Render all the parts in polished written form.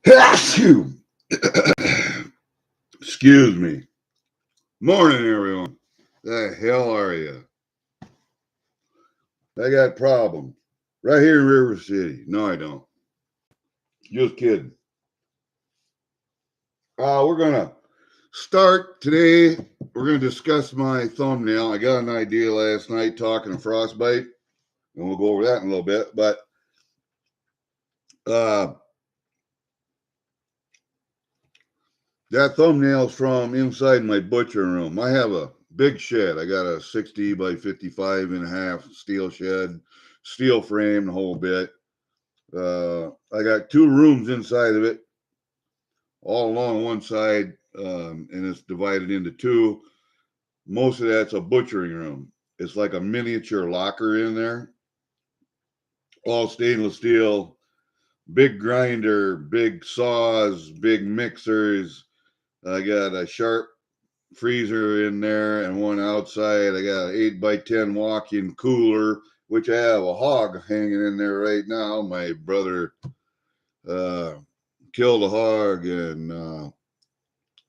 Excuse me. Morning, everyone. The hell are you? I got problems. Right here in River City. No, I don't. Just kidding. We're going to start today. We're going to discuss my thumbnail. I got an idea last night talking to Frostbyte, and we'll go over that in a little bit. But that thumbnail's from inside my butcher room. I have a big shed. I got a 60 by 55 and a half steel shed, steel frame, the whole bit. I got two rooms inside of it, all along one side, and it's divided into two. Most of that's a butchering room. It's like a miniature locker in there, all stainless steel, big grinder, big saws, big mixers. I got a sharp freezer in there and one outside. I got an 8x10 walk-in cooler, which I have a hog hanging in there right now. My brother killed a hog and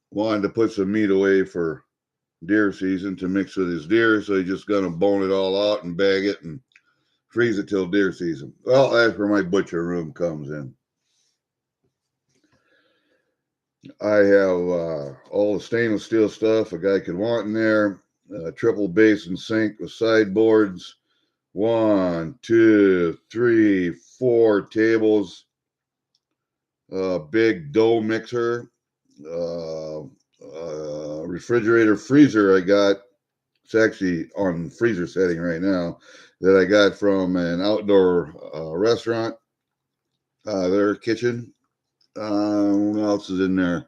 wanted to put some meat away for deer season to mix with his deer, so he's just gonna bone it all out and bag it and freeze it till deer season. Well, that's where my butcher room comes in. I have all the stainless steel stuff a guy could want in there. Triple basin sink with sideboards. 1, 2, 3, 4 tables. Big dough mixer. Refrigerator freezer I got. It's actually on freezer setting right now, that I got from an outdoor restaurant. Their kitchen. What else is in there?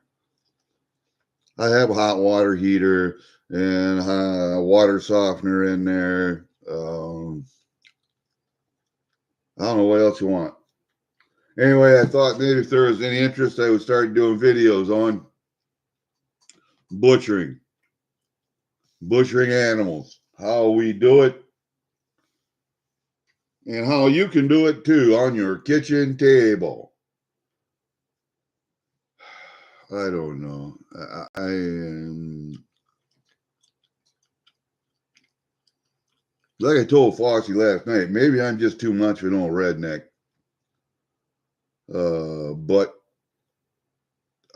I have a hot water heater and a water softener in there. I don't know what else you want. Anyway, I thought maybe if there was any interest, I would start doing videos on butchering animals, how we do it, and how you can do it too on your kitchen table. I don't know. Like I told Foxy last night, maybe I'm just too much of an old redneck. But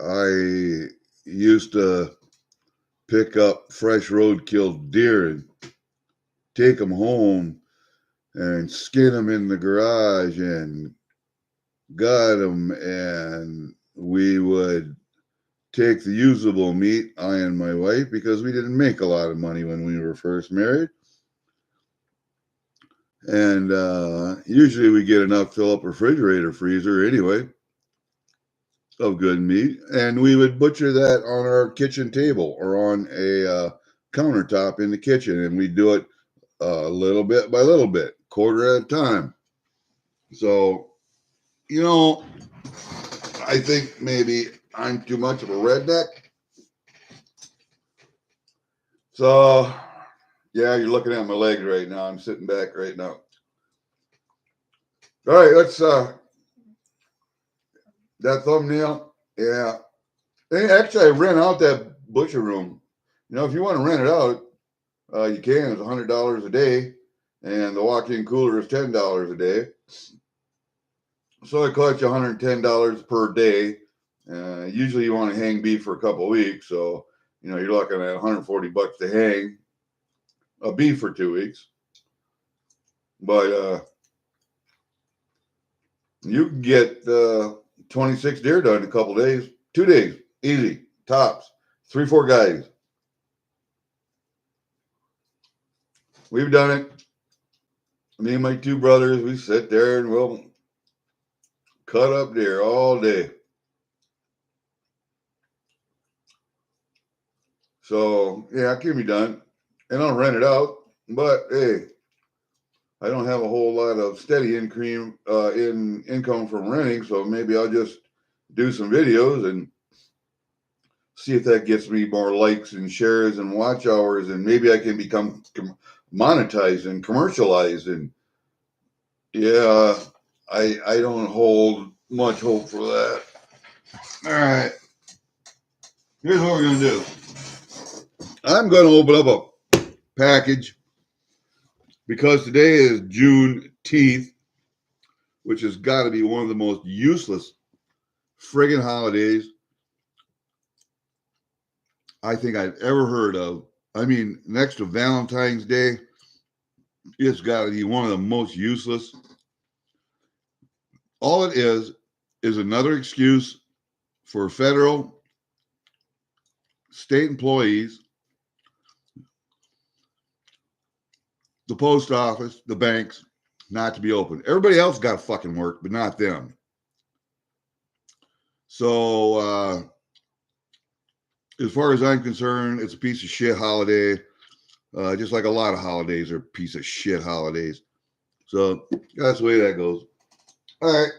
I used to pick up fresh road-killed deer and take them home and skin them in the garage and gut them, and we would take the usable meat, I and my wife, because we didn't make a lot of money when we were first married. And usually we get enough to fill up a refrigerator freezer anyway of good meat, and we would butcher that on our kitchen table or on a countertop in the kitchen, and we do it little bit by little bit, quarter at a time. So, you know, I think maybe I'm too much of a redneck. So, yeah, you're looking at my legs right now. I'm sitting back right now. All right, let's that thumbnail. Yeah. Hey, actually, I rent out that butcher room. You know, if you want to rent it out, you can. It's $100 a day, and the walk-in cooler is $10 a day. So it costs you $110 per day. Usually, you want to hang beef for a couple of weeks, so you know you're looking at $140 to hang a beef for 2 weeks. But you can get 26 deer done in a couple of days, 2 days, easy, tops, 3-4 guys. We've done it. Me and my two brothers, we sit there and we'll cut up deer all day. So, yeah, it can be done. And I'll rent it out. But, hey, I don't have a whole lot of steady income from renting, so maybe I'll just do some videos and see if that gets me more likes and shares and watch hours, and maybe I can become monetized and commercialized. And yeah, I don't hold much hope for that. All right. Here's what we're going to do. I'm going to open up a package because today is Juneteenth, which has got to be one of the most useless friggin' holidays I think I've ever heard of. I mean, next to Valentine's Day, it's got to be one of the most useless. All it is another excuse for federal, state employees, the post office, the banks, not to be open. Everybody else got to fucking work, but not them. So, as far as I'm concerned, it's a piece of shit holiday. Just like a lot of holidays are piece of shit holidays. So that's the way that goes. All right.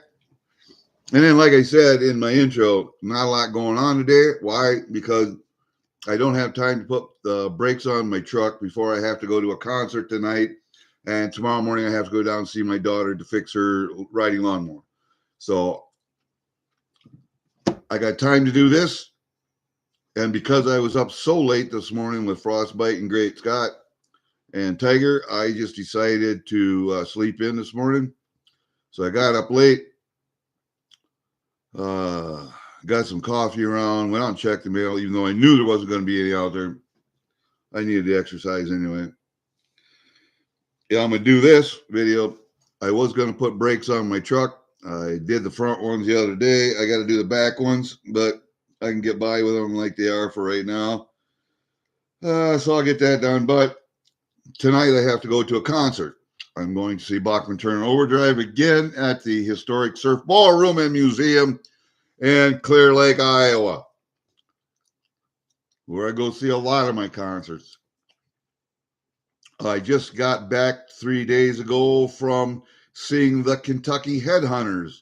And then, like I said in my intro, not a lot going on today. Why? Because I don't have time to put the brakes on my truck before I have to go to a concert tonight. And tomorrow morning, I have to go down and see my daughter to fix her riding lawnmower. So I got time to do this. And because I was up so late this morning with Frostbyte and Great Scott and Tiger, I just decided to sleep in this morning. So I got up late, got some coffee around, went out and checked the mail, even though I knew there wasn't going to be any out there. I needed the exercise anyway. Yeah, I'm going to do this video. I was going to put brakes on my truck. I did the front ones the other day. I got to do the back ones, but I can get by with them like they are for right now. So I'll get that done. But tonight I have to go to a concert. I'm going to see Bachman Turner Overdrive again at the historic Surf Ballroom and Museum in Clear Lake, Iowa, where I go see a lot of my concerts. I just got back 3 days ago from seeing the Kentucky Headhunters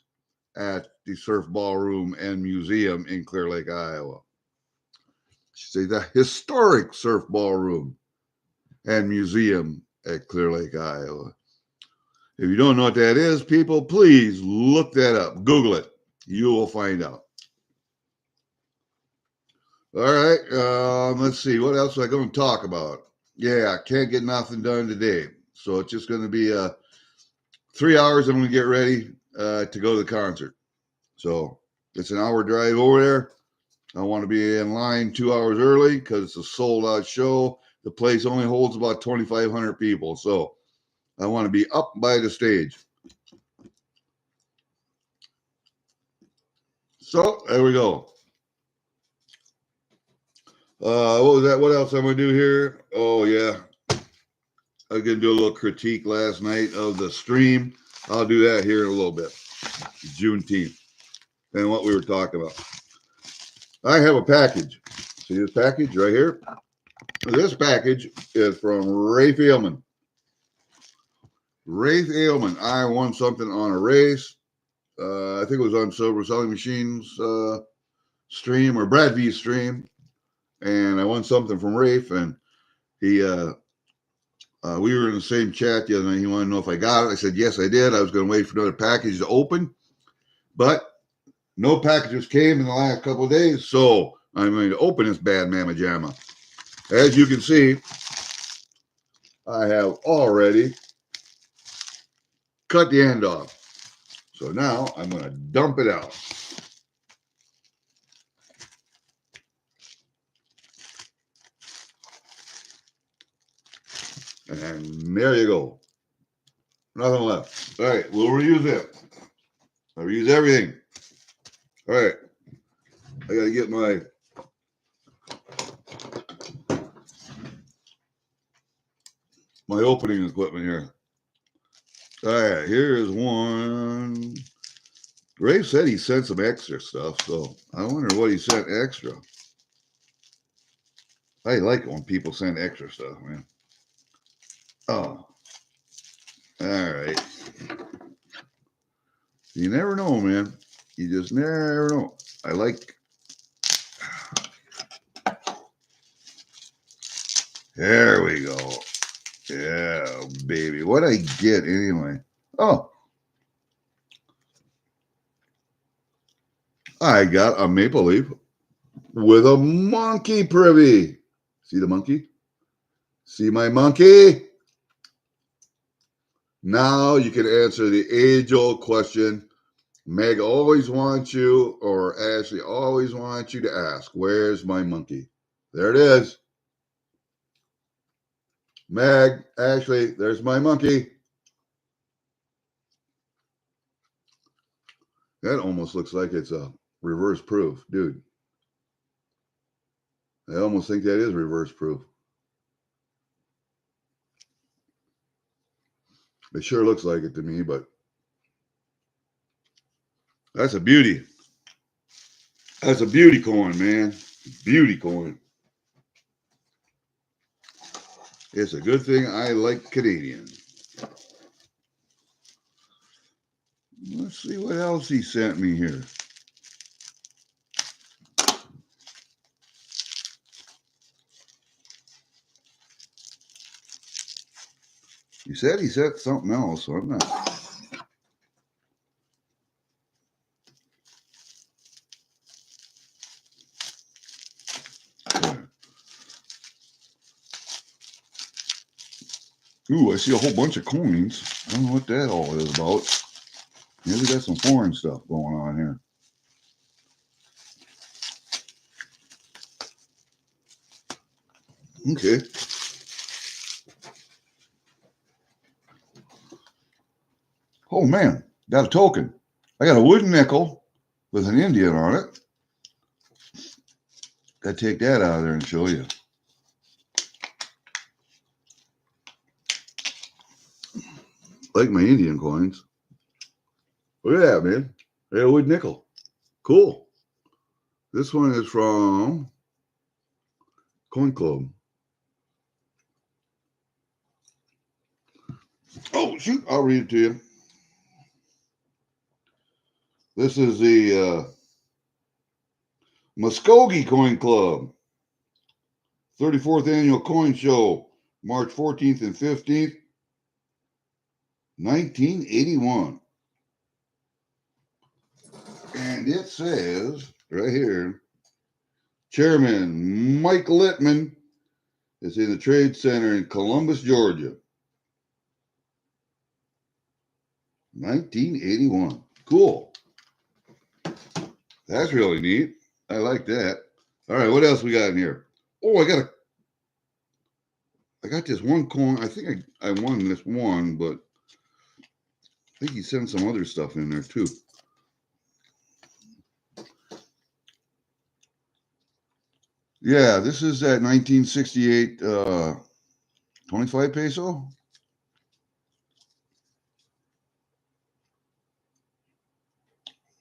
at the Surf Ballroom and Museum in Clear Lake, Iowa. I should say the historic Surf Ballroom and Museum at Clear Lake, Iowa. If you don't know what that is, people, please look that up. Google it. You will find out. All right. Let's see. What else am I going to talk about? Yeah, I can't get nothing done today. So it's just going to be 3 hours. I'm going to get ready to go to the concert. So it's an hour drive over there. I want to be in line 2 hours early because it's a sold out show. The place only holds about 2,500 people. So I want to be up by the stage. So there we go. What was that? What else I'm going to do here? Oh, yeah. I was going to do a little critique last night of the stream. I'll do that here in a little bit. Juneteenth and what we were talking about. I have a package. See this package right here? This package is from Rafe Ailman. Rafe Ailman. I won something on a race. I think it was on Silver Selling Machines stream or Brad V's stream. And I won something from Rafe. And he, we were in the same chat the other night. He wanted to know if I got it. I said, yes, I did. I was going to wait for another package to open. But no packages came in the last couple of days. So I'm going to open this bad mamma jamma. As you can see, I have already cut the end off. So now I'm going to dump it out. And there you go. Nothing left. All right, we'll reuse it. I'll reuse everything. All right. I got to get my opening equipment here. All right, here's one. Rafe said he sent some extra stuff, so I wonder what he sent extra. I like it when people send extra stuff, man. Oh. All right. You never know, man. You just never know. I like. There we go. Yeah, baby. What'd I get anyway? Oh. I got a maple leaf with a monkey privy. See the monkey? See my monkey? Now you can answer the age-old question Meg always wants you, or Ashley always wants you to ask, where's my monkey? There it is. Meg, Ashley, there's my monkey. That almost looks like it's a reverse proof, dude. I almost think that is reverse proof. It sure looks like it to me, but that's a beauty. That's a beauty coin, man. Beauty coin. It's a good thing I like Canadian. Let's see what else he sent me here. He said he sent something else, so I'm not. Ooh, I see a whole bunch of coins. I don't know what that all is about. Maybe we got some foreign stuff going on here. Okay. Oh, man. Got a token. I got a wooden nickel with an Indian on it. Gotta take that out of there and show you. Like my Indian coins. Look at that, man. Hey, a wood nickel. Cool. This one is from Coin Club. Oh, shoot. I'll read it to you. This is the Muskogee Coin Club. 34th Annual Coin Show. March 14th and 15th, 1981. And it says right here, Chairman Mike Littman is in the Trade Center in Columbus, Georgia. 1981. Cool. That's really neat. I like that. All right, what else we got in here? Oh, I got this one coin. I think I won this one, but I think he sent some other stuff in there too. Yeah, this is that 1968 25 peso.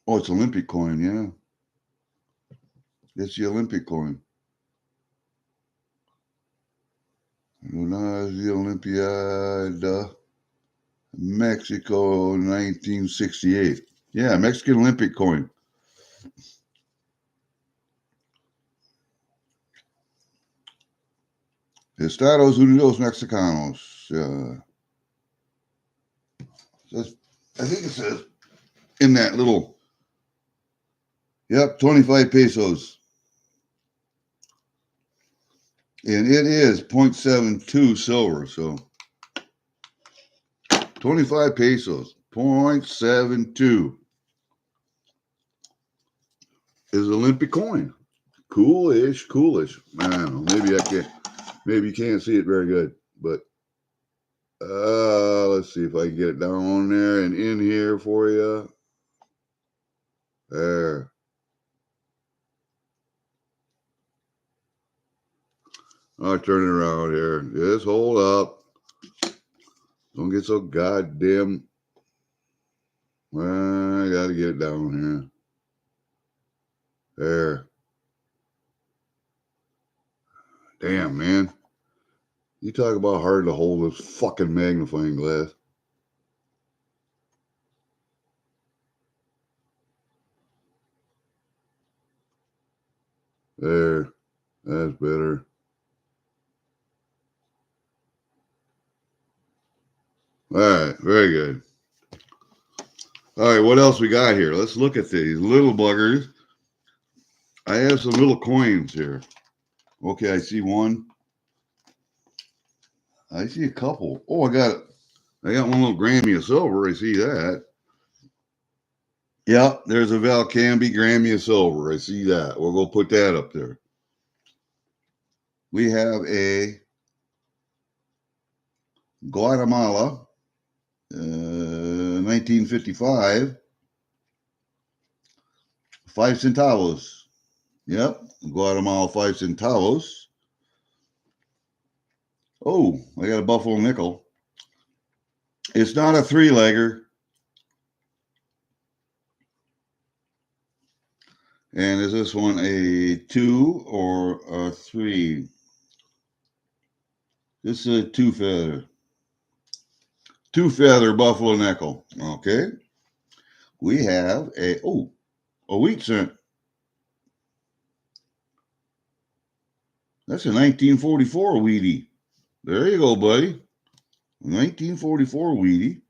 Oh, it's Olympic coin, yeah. It's the Olympic coin. The Olympiad, Mexico, 1968. Yeah, Mexican Olympic coin. Estados Unidos Mexicanos. Says, I think it says in that little, yep, 25 pesos. And it is 0.72 silver, so 25 pesos, 0.72 is Olympic coin. Coolish. I don't know. Maybe you can't see it very good, but let's see if I can get it down there and in here for you. There. I'll turn it around here. Just hold up. Don't get so goddamn. I got to get it down here. There. Damn, man. You talk about hard to hold this fucking magnifying glass. There. That's better. All right. Very good. All right. What else we got here? Let's look at these little buggers. I have some little coins here. Okay, I see one. I see a couple. Oh, I got one little Grammy of silver. I see that. Yeah, there's a Valcamby Grammy of silver. I see that. We'll go put that up there. We have a Guatemala, 1955, 5 centavos. Yep, Guatemala 5 centavos. Oh, I got a Buffalo nickel. It's not a 3-legger. And is this one a 2 or a 3? This is a 2-feather. 2-feather Buffalo nickel. Okay. We have a wheat cent. That's a 1944 Wheatie. There you go, buddy. 1944 Wheatie.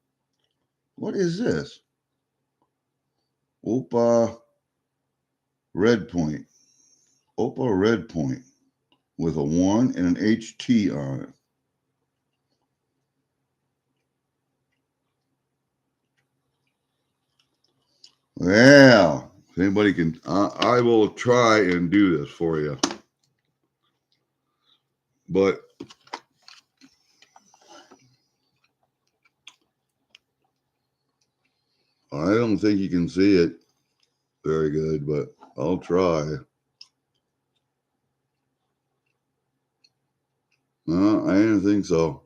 What is this? Opa Red Point. Opa Red Point with a 1 and an HT on it. Well, if anybody can, I will try and do this for you. But I don't think you can see it very good, but I'll try. No, I didn't think so.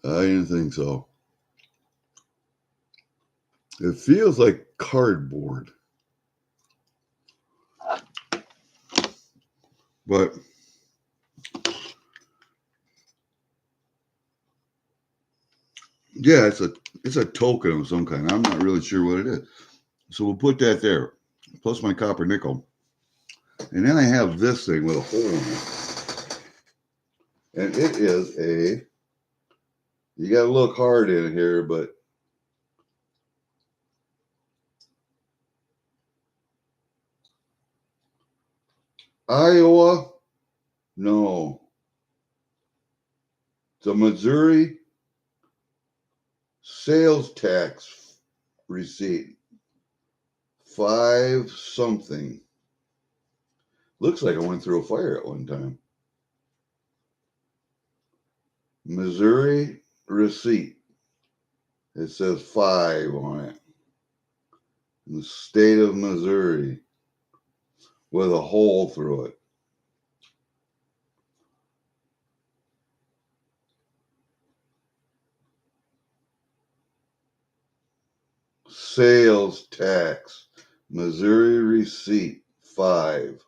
I didn't think so. It feels like cardboard. But yeah, it's a token of some kind. I'm not really sure what it is. So we'll put that there, plus my copper nickel. And then I have this thing with a hole in it. And it is you got to look hard in here, but Iowa, no. It's a Missouri sales tax receipt. 5 something. Looks like I went through a fire at one time. Missouri receipt. It says 5 on it. In the state of Missouri with a hole through it. Sales tax. Missouri receipt 5.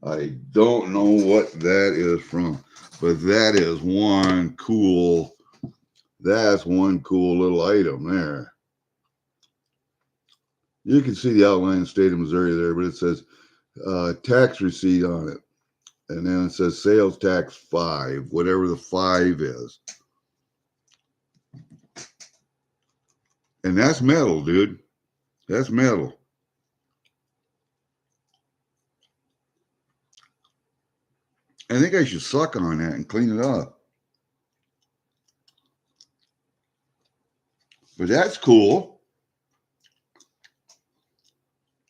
I don't know what that is from, but that is one cool, that's one cool little item there. You can see the outline of the state of Missouri there, but it says tax receipt on it. And then it says sales tax 5, whatever the 5 is. And that's metal, dude. That's metal. I think I should suck on that and clean it up. But that's cool.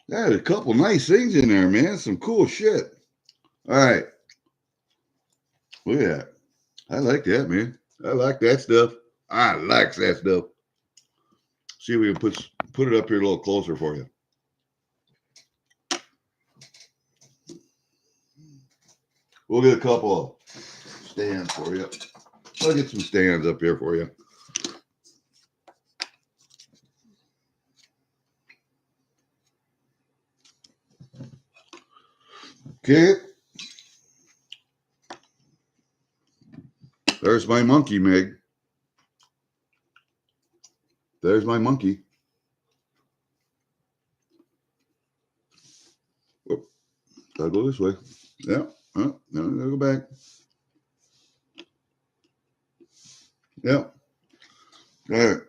That a couple nice things in there, man. Some cool shit. All right. Look at that. I like that, man. I like that stuff. I like that stuff. See if we can put it up here a little closer for you. We'll get a couple of stands for you. I'll get some stands up here for you. Okay. There's my monkey, Meg. There's my monkey. Oh, gotta go this way. Yeah. No, gotta go back. Yeah. All right.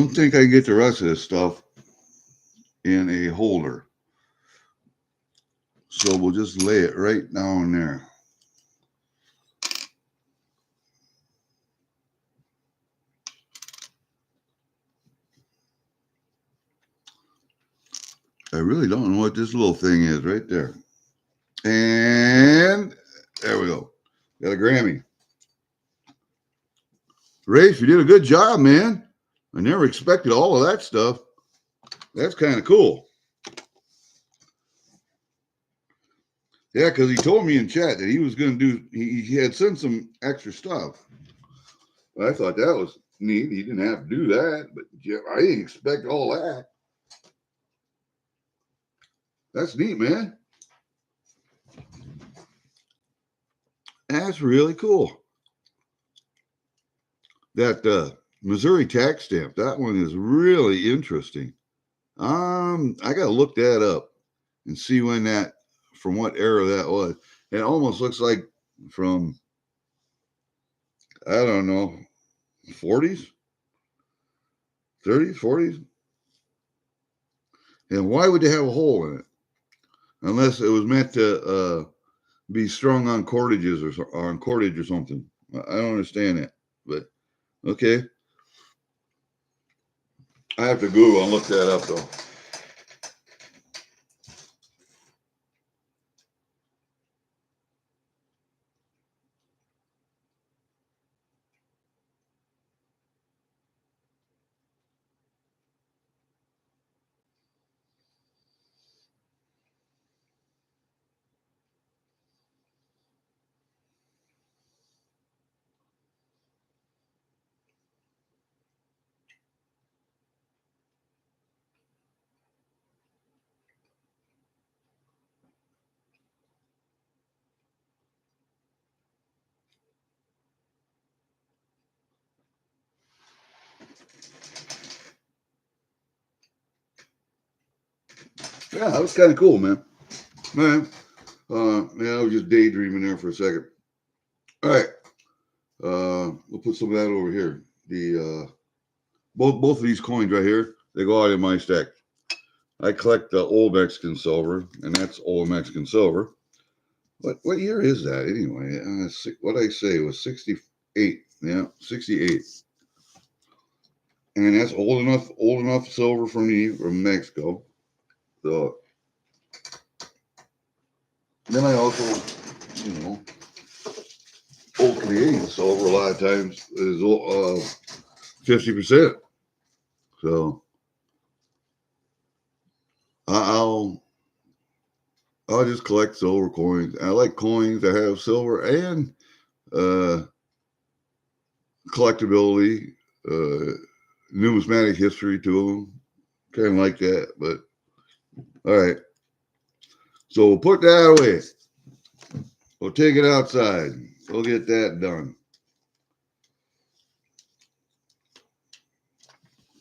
don't think I can get the rest of this stuff in a holder. So we'll just lay it right down there. I really don't know what this little thing is right there. And there we go. Got a Grammy. Race, you did a good job, man. I never expected all of that stuff. That's kind of cool. Yeah, because he told me in chat that he was going to do, he had sent some extra stuff. I thought that was neat. He didn't have to do that, but I didn't expect all that. That's neat, man. That's really cool. That Missouri tax stamp, that one is really interesting. I got to look that up and see when that, from what era that was. It almost looks like from, I don't know, 40s, 30s, 40s. And why would they have a hole in it? Unless it was meant to be strung on cordages or on cordage or something. I don't understand that, but okay. I have to Google and look that up though. Yeah, that was kind of cool, man. Man, yeah, I was just daydreaming there for a second. All right, we'll put some of that over here. The both of these coins right here, they go out in my stack. I collect the old Mexican silver, and that's old Mexican silver. What year is that anyway? What I say was 68. Yeah, 68. And that's old enough silver for me from Mexico. So then I also, old Canadian silver a lot of times is 50%. So I'll just collect silver coins. I like coins that have silver and collectability, numismatic history to them. Kind of like that, but all right. So we'll put that away. We'll take it outside. We'll get that done.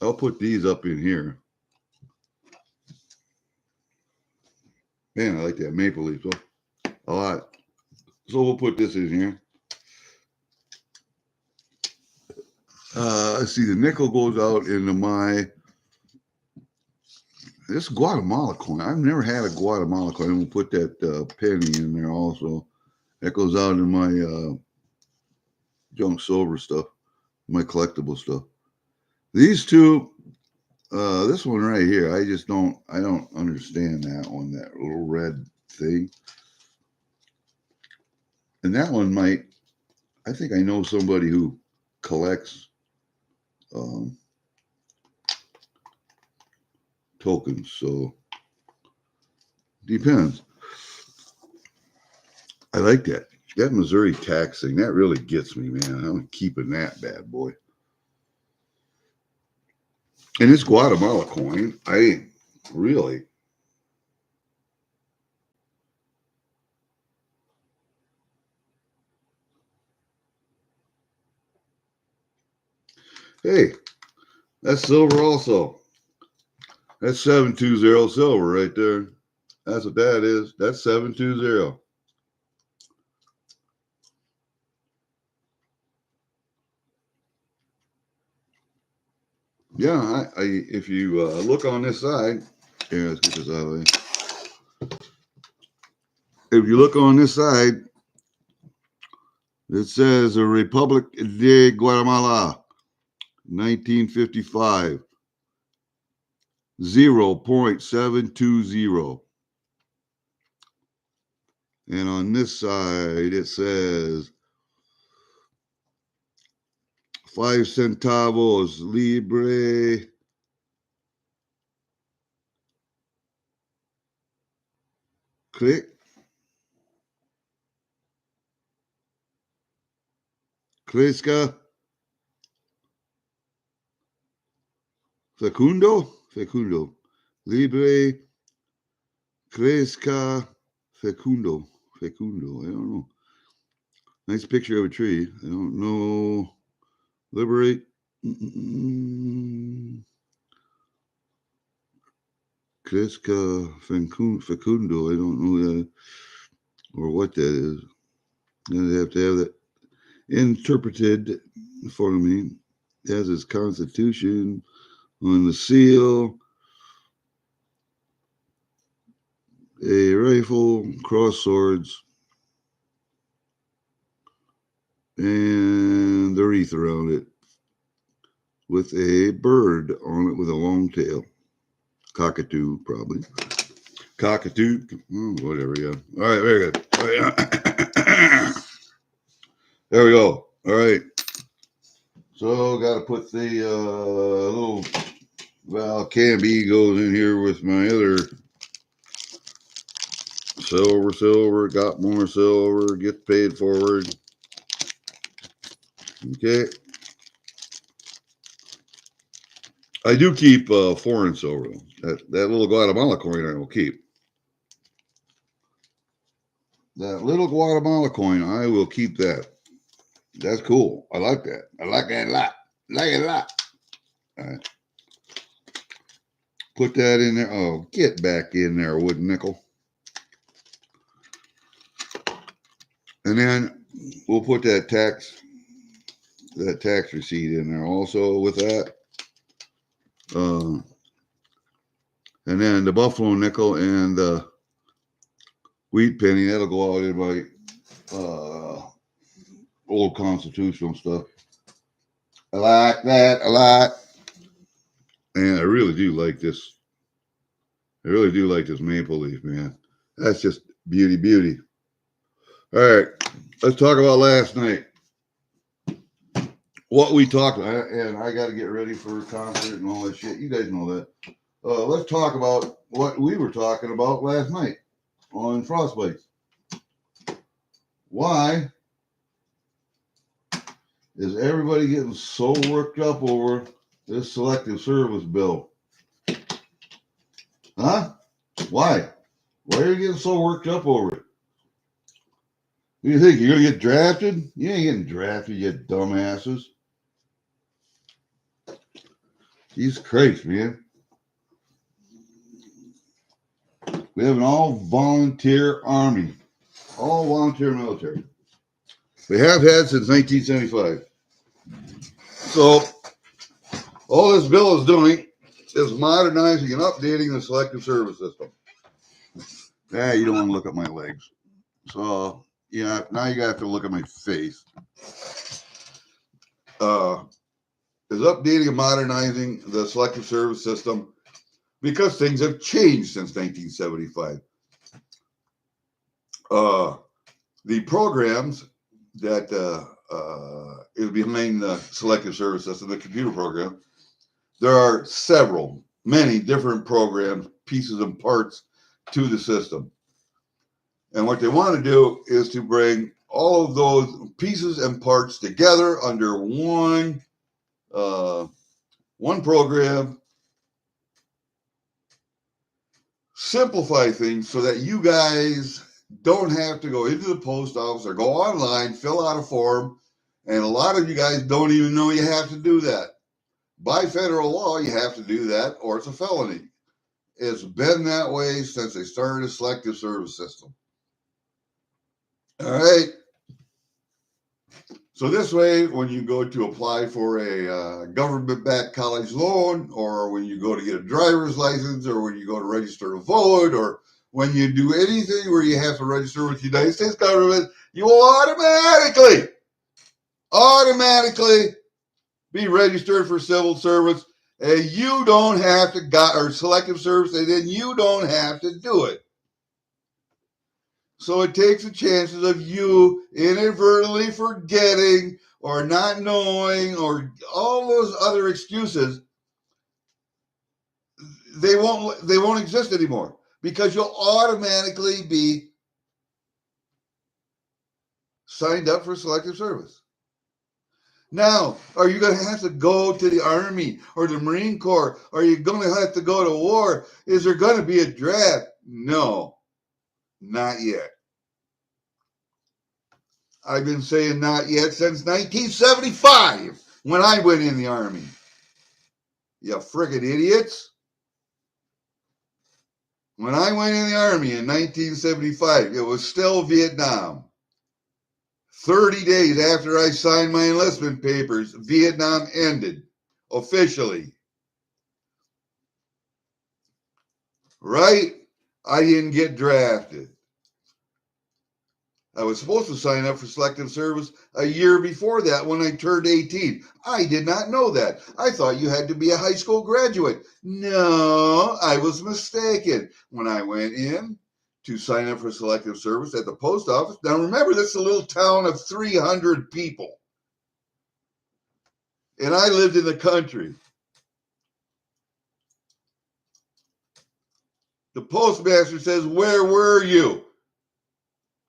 I'll put these up in here. Man, I like that maple leaf a lot. So we'll put this in here. Let's see, the nickel goes out into this Guatemala coin. I've never had a Guatemala coin. We'll put that penny in there also. That goes out in my junk silver stuff, my collectible stuff. These two, this one right here, I don't understand that one, that little red thing. And that one I think I know somebody who collects tokens, so depends. I like that Missouri tax thing. That really gets me, man. I'm keeping that bad boy. And this Guatemala coin, I really. Hey, that's silver also. That's 720 silver right there. That's what that is. That's 720. Yeah, if you look on this side, here, let's get this out of the way. If you look on this side, it says the Republic de Guatemala, 1955, 0.720. And on this side, it says 5 centavos libre. Click. Cresca. Fecundo. Libre. Cresca. Fecundo. I don't know. Nice picture of a tree. I don't know. Liberate. Cresca Fecundo. I don't know that or what that is. I'd have to have that interpreted for me. It has its constitution on the seal. A rifle, cross swords, and the wreath around it with a bird on it with a long tail. Cockatoo, probably. Cockatoo, whatever, yeah. All right, very good. All right. There we go. All right. So, got to put the little Valcambi goes in here with my other silver, got more silver, get paid forward. Okay. I do keep foreign silver. That little Guatemala coin I will keep. That little Guatemala coin, I will keep that. That's cool. I like that. I like that a lot. Like it a lot. All right. Put that in there. Oh, get back in there, wooden nickel. And then we'll put that tax receipt in there also with that. And then the buffalo nickel and the wheat penny, that'll go out in my old constitutional stuff. I like that a lot. And I really do like this. I really do like this maple leaf, man. That's just beauty. All right, let's talk about last night. What we talked about, and I got to get ready for a concert and all that shit. You guys know that. Let's talk about what we were talking about last night on Frostbyte. Why is everybody getting so worked up over this selective service bill? Huh? Why? Why are you getting so worked up over it? What do you think? You're going to get drafted? You ain't getting drafted, you dumbasses. Jesus Christ, man. We have an all-volunteer army. All-volunteer military. We have had since 1975. So, all this bill is doing is modernizing and updating the selective service system. You don't want to look at my legs. So, yeah, now you have to look at my face. Is updating and modernizing the selective service system because things have changed since 1975. The programs that is behind the selective service system, the computer program, there are many different programs, pieces and parts to the system. And what they want to do is to bring all of those pieces and parts together under one program, simplify things so that you guys don't have to go into the post office or go online, fill out a form, and a lot of you guys don't even know you have to do that. By federal law, you have to do that, or it's a felony. It's been that way since they started a selective service system. All right. So this way, when you go to apply for a government-backed college loan, or when you go to get a driver's license, or when you go to register to vote, or when you do anything where you have to register with the United States government, you will automatically be registered for civil service, and you don't have to or selective service, and then you don't have to do it. So it takes the chances of you inadvertently forgetting or not knowing or all those other excuses. They won't exist anymore because you'll automatically be signed up for selective service. Now, are you going to have to go to the Army or the Marine Corps? Are you going to have to go to war? Is there going to be a draft? No, not yet. I've been saying not yet since 1975 when I went in the Army. You friggin' idiots. When I went in the Army in 1975, it was still Vietnam. 30 days after I signed my enlistment papers, Vietnam ended officially. Right? I didn't get drafted. I was supposed to sign up for selective service a year before that when I turned 18. I did not know that. I thought you had to be a high school graduate. No, I was mistaken. When I went in to sign up for selective service at the post office, now remember, this is a little town of 300 people. And I lived in the country. The postmaster says, "Where were you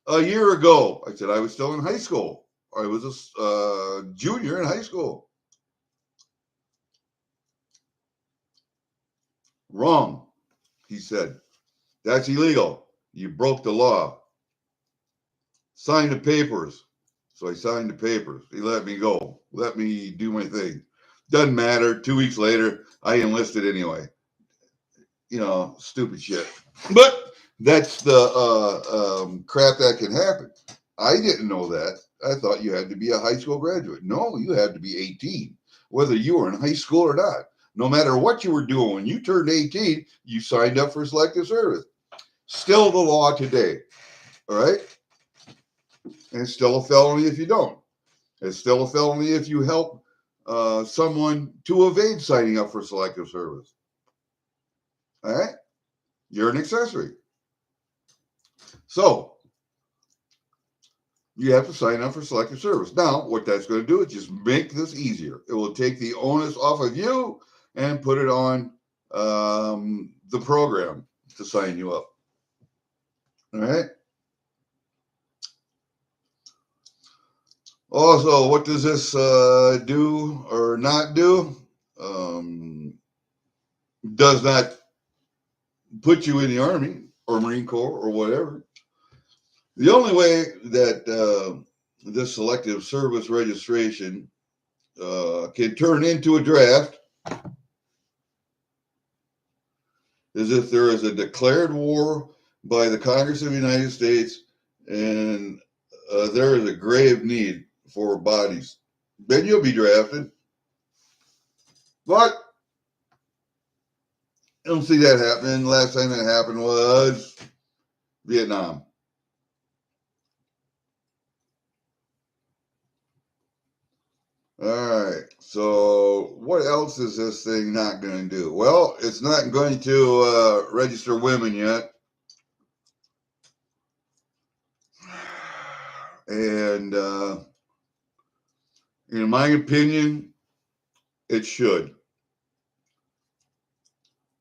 a year ago?" I said, "I was still in high school. I was a junior in high school." "Wrong," he said. "That's illegal. You broke the law. Sign the papers." So I signed the papers. He let me go. Let me do my thing. Doesn't matter. 2 weeks later, I enlisted anyway. Stupid shit. But that's the crap that can happen. I didn't know that. I thought you had to be a high school graduate. No, you had to be 18, whether you were in high school or not. No matter what you were doing, when you turned 18, you signed up for selective service. Still the law today. All right? And it's still a felony if you don't. It's still a felony if you help someone to evade signing up for selective service. All right? You're an accessory. So, you have to sign up for selective service. Now, what that's going to do is just make this easier. It will take the onus off of you and put it on the program to sign you up. All right? Also, what does this do or not do? Does not put you in the Army or Marine Corps or whatever. The only way that this selective service registration can turn into a draft is if there is a declared war by the Congress of the United States and there is a grave need for bodies. Then you'll be drafted. But I don't see that happening. Last time that happened was Vietnam. All right. So what else is this thing not going to do? Well, it's not going to register women yet. And in my opinion, it should.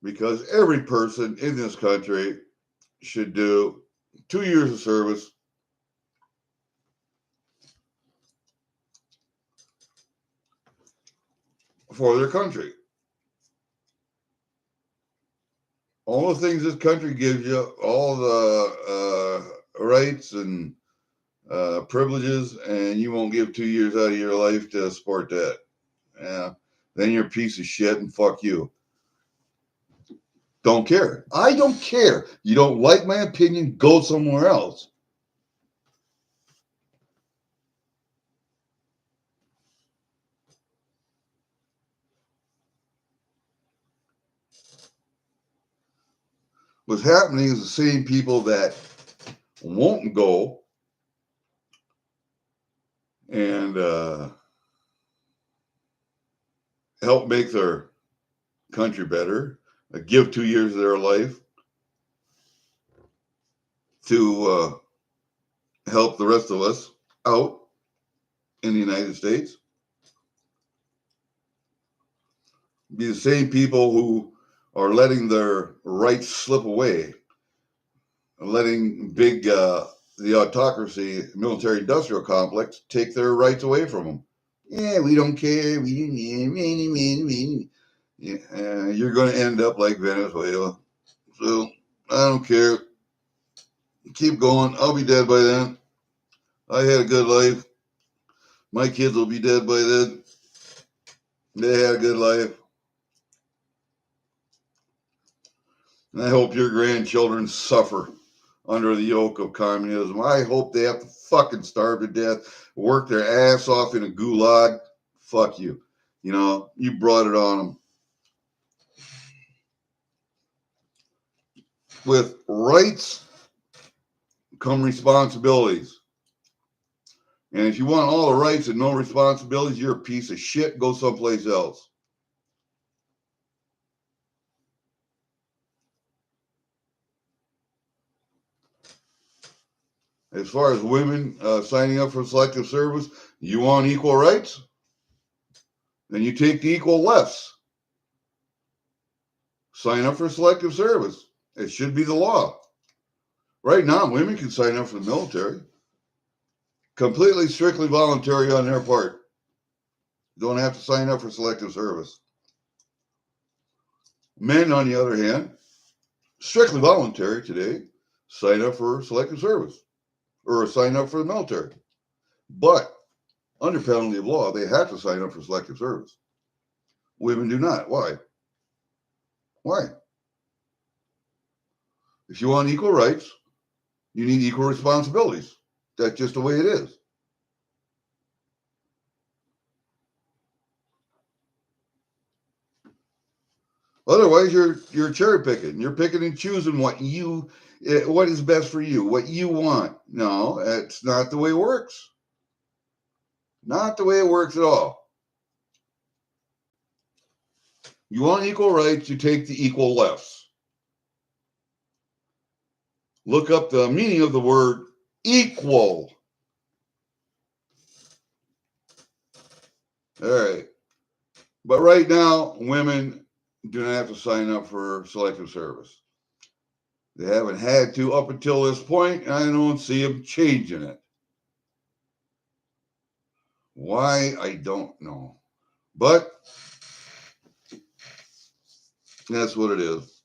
Because every person in this country should do 2 years of service for their country. All the things this country gives you, all the rights and privileges, and you won't give 2 years out of your life to support that. Yeah, then you're a piece of shit and fuck you. Don't care. I don't care. You don't like my opinion, go somewhere else. what's happening is the same people that won't go and help make their country better, give 2 years of their life to help the rest of us out in the United States. Be the same people who are letting their rights slip away, letting the autocracy, military industrial complex, take their rights away from them. Yeah, we don't care. You're going to end up like Venezuela. So I don't care. Keep going. I'll be dead by then. I had a good life. My kids will be dead by then. They had a good life. And I hope your grandchildren suffer under the yoke of communism. I hope they have to fucking starve to death, work their ass off in a gulag. Fuck you. You know, you brought it on them. With rights come responsibilities. And if you want all the rights and no responsibilities, you're a piece of shit. Go someplace else. As far as women signing up for selective service, you want equal rights? Then you take the equal less. Sign up for selective service. It should be the law. Right now, women can sign up for the military. Completely, strictly voluntary on their part. Don't have to sign up for selective service. Men, on the other hand, strictly voluntary today, sign up for selective service or sign up for the military. But under penalty of law, they have to sign up for selective service. Women do not. Why? Why? If you want equal rights, you need equal responsibilities. That's just the way it is. Otherwise, you're cherry picking. You're picking and choosing what is best for you, what you want. No, it's not the way it works. Not the way it works at all. You want equal rights, you take the equal less. Look up the meaning of the word equal. All right. But right now, women do not have to sign up for selective service. They haven't had to up until this point, and I don't see them changing it. Why? I don't know. But that's what it is.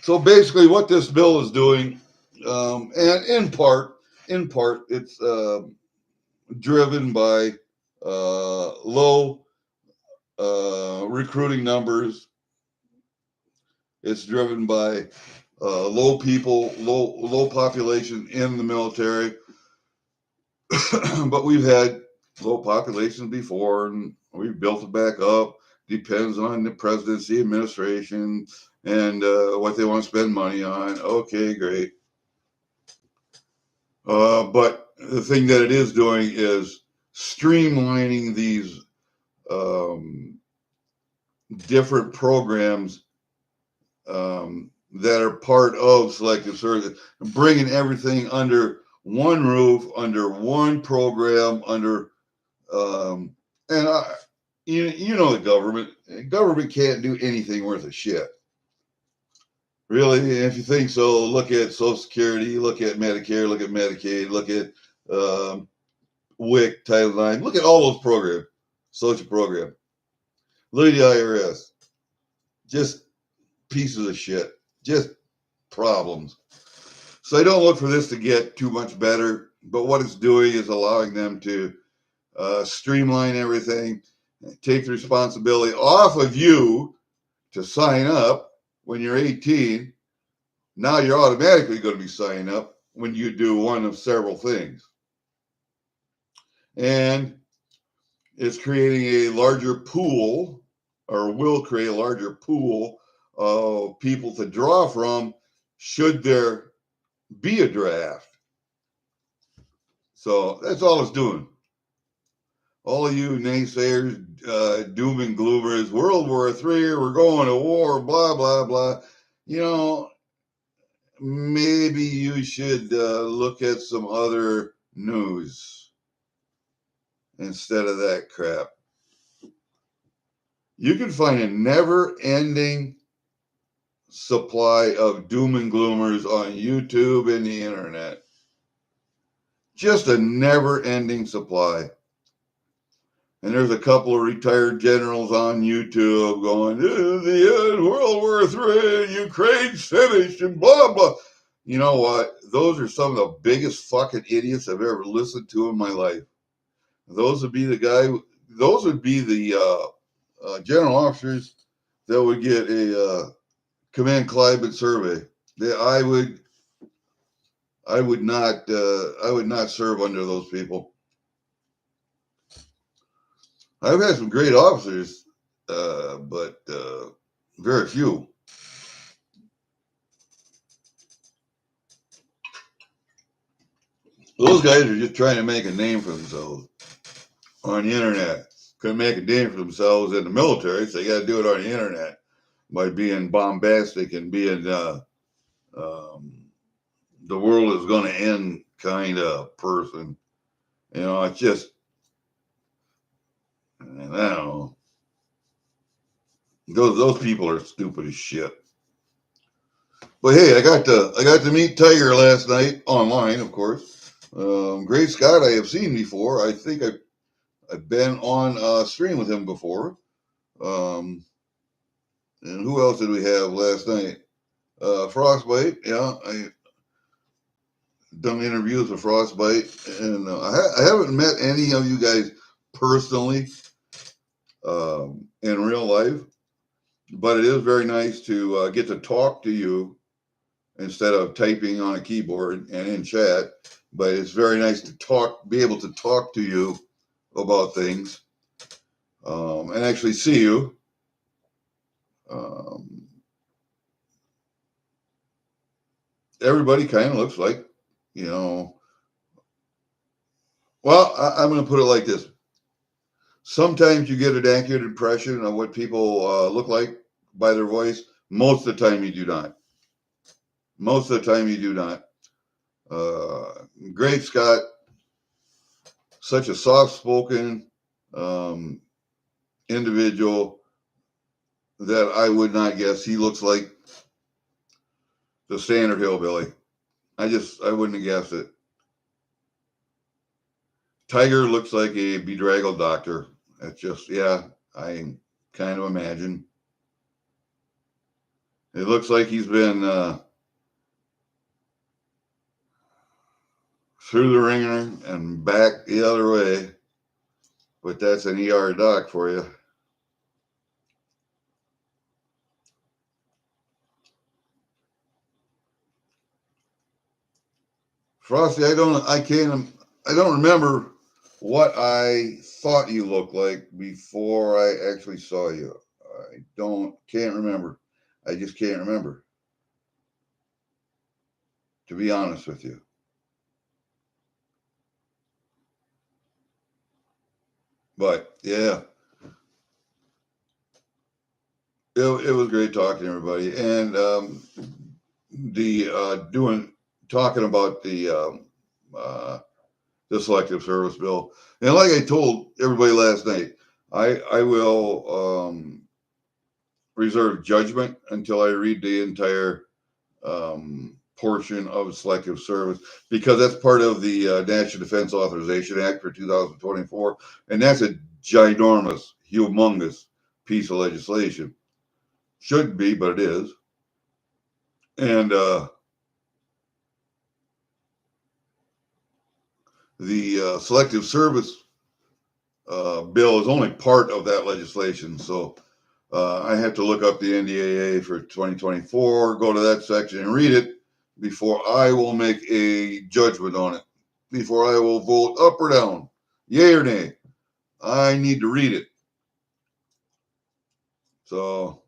So basically, what this bill is doing, and in part, it's driven by low recruiting numbers. It's driven by low population in the military. But we've had low populations before, and we've built it back up. Depends on the presidency, administration, and what they want to spend money on. Okay, great. But the thing that it is doing is streamlining these different programs that are part of selective service, bringing everything under one roof, under one program, under you know the government can't do anything worth a shit. Really, if you think so, look at Social Security, look at Medicare, look at Medicaid, look at WIC, Title IX, look at all those programs, social program. Look at the IRS. Just pieces of shit. Just problems. So I don't look for this to get too much better, but what it's doing is allowing them to streamline everything, take the responsibility off of you to sign up when you're 18. Now you're automatically going to be signing up when you do one of several things. And it's creating a larger pool, or will create a larger pool of people to draw from should there be a draft. So that's all it's doing. All of you naysayers, doom and gloomers, World War III, we're going to war, blah, blah, blah. You know, maybe you should look at some other news instead of that crap. You can find a never-ending supply of doom and gloomers on YouTube and the internet. Just a never-ending supply. And there's a couple of retired generals on YouTube going, "This is the end, World War III, Ukraine's finished," and blah, blah. You know what? Those are some of the biggest fucking idiots I've ever listened to in my life. Those would be the general officers that would get a command climate survey. I would not serve under those people. I've had some great officers, but very few. Those guys are just trying to make a name for themselves on the internet. Couldn't make a name for themselves in the military, so they got to do it on the internet by being bombastic and being the world is going to end kind of person. You know, it's just, I don't know. Those people are stupid as shit. But hey, I got to meet Tiger last night online, of course. Great Scott, I have seen before. I think I've been on stream with him before. And who else did we have last night? Frostbyte, yeah. I done interviews with Frostbyte, and I haven't met any of you guys personally in real life, but it is very nice to get to talk to you instead of typing on a keyboard and in chat. But it's very nice to be able to talk to you about things, and actually see you. Everybody kind of looks like, you know, well, I'm going to put it like this. Sometimes you get an accurate impression of what people look like by their voice. Most of the time you do not. Most of the time you do not. Great Scott, such a soft-spoken individual that I would not guess he looks like the standard hillbilly. I wouldn't have guessed it. Tiger looks like a bedraggled doctor. That's just, yeah, I kind of imagine. It looks like he's been through the ringer and back the other way. But that's an ER doc for you. Frosty, I don't remember what I thought you looked like before I actually saw you. Can't remember. I just can't remember, to be honest with you. But yeah, it was great talking to everybody, and talking about the selective service bill. And like I told everybody last night, I will reserve judgment until I read the entire portion of selective service, because that's part of the National Defense Authorization Act for 2024, and that's a ginormous, humongous piece of legislation. Shouldn't be, but it is. And the selective service bill is only part of that legislation. So I have to look up the NDAA for 2024, go to that section and read it before I will make a judgment on it, before I will vote up or down, yay or nay. I need to read it. So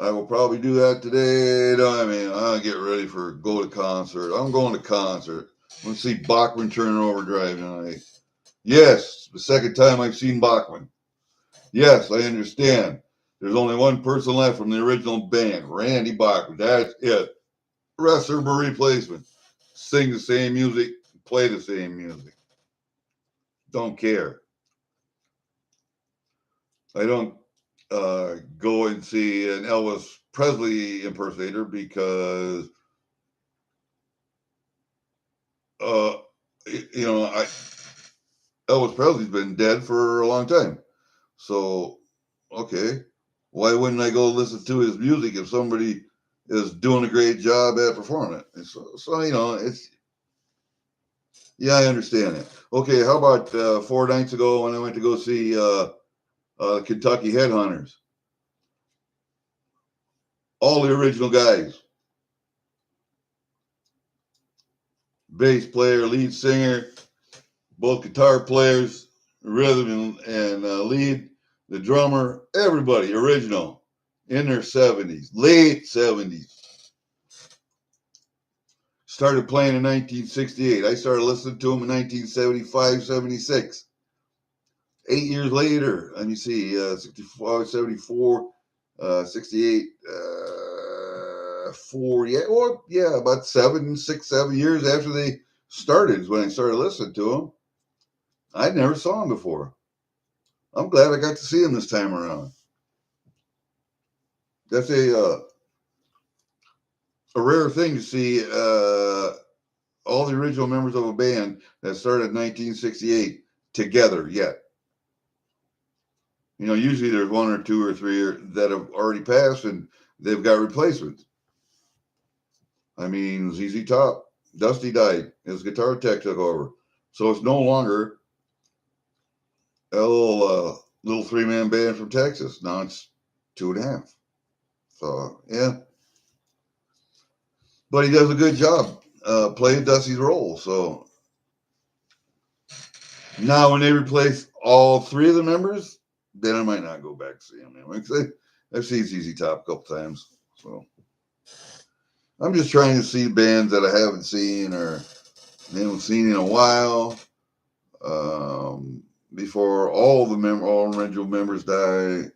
I will probably do that today. I mean, I'll get ready for go to concert. I'm going to concert. I'm going to see Bachman Turner Overdrive tonight. Yes, the second time I've seen Bachman. Yes, I understand. There's only one person left from the original band, Randy Bachman. That's it. The rest are a replacement. Sing the same music, play the same music. Don't care. I don't go and see an Elvis Presley impersonator because, uh, Elvis Presley's been dead for a long time. So, okay, why wouldn't I go listen to his music if somebody is doing a great job at performing it? And so yeah, I understand it. Okay, how about 4 nights ago when I went to go see Kentucky Headhunters? All the original guys. Bass player, lead singer, both guitar players, rhythm and lead, the drummer, everybody original in their 70s, late 70s. Started playing in 1968. I started listening to them in 1975, 76. 8 years later, let me see, 64, 74, 68, 4, about 7 years after they started is when I started listening to them. I'd never saw them before. I'm glad I got to see them this time around. That's a rare thing to see all the original members of a band that started in 1968 together yet. Usually there's 1 or 2 or 3 that have already passed and they've got replacements. I mean, ZZ Top, Dusty died. His guitar tech took over. So it's no longer a little 3-man band from Texas. Now it's 2.5. So, yeah. But he does a good job playing Dusty's role. So now when they replace all 3 of the members, then I might not go back to see him anyway. I've seen ZZ Top a couple times. So I'm just trying to see bands that I haven't seen or haven't seen in a while. Before all original members die.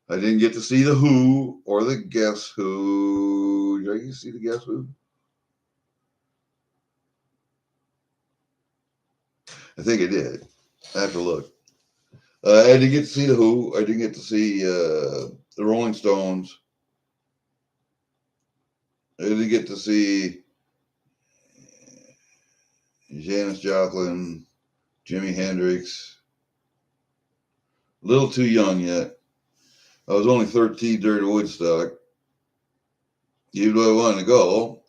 I didn't get to see the Who or the Guess Who. Did you see the Guess Who? I think I did. I have to look. I didn't get to see the Who. I didn't get to see the Rolling Stones. I didn't get to see Janis Joplin, Jimi Hendrix. A little too young yet. I was only 13 during Woodstock. Even though I wanted to go.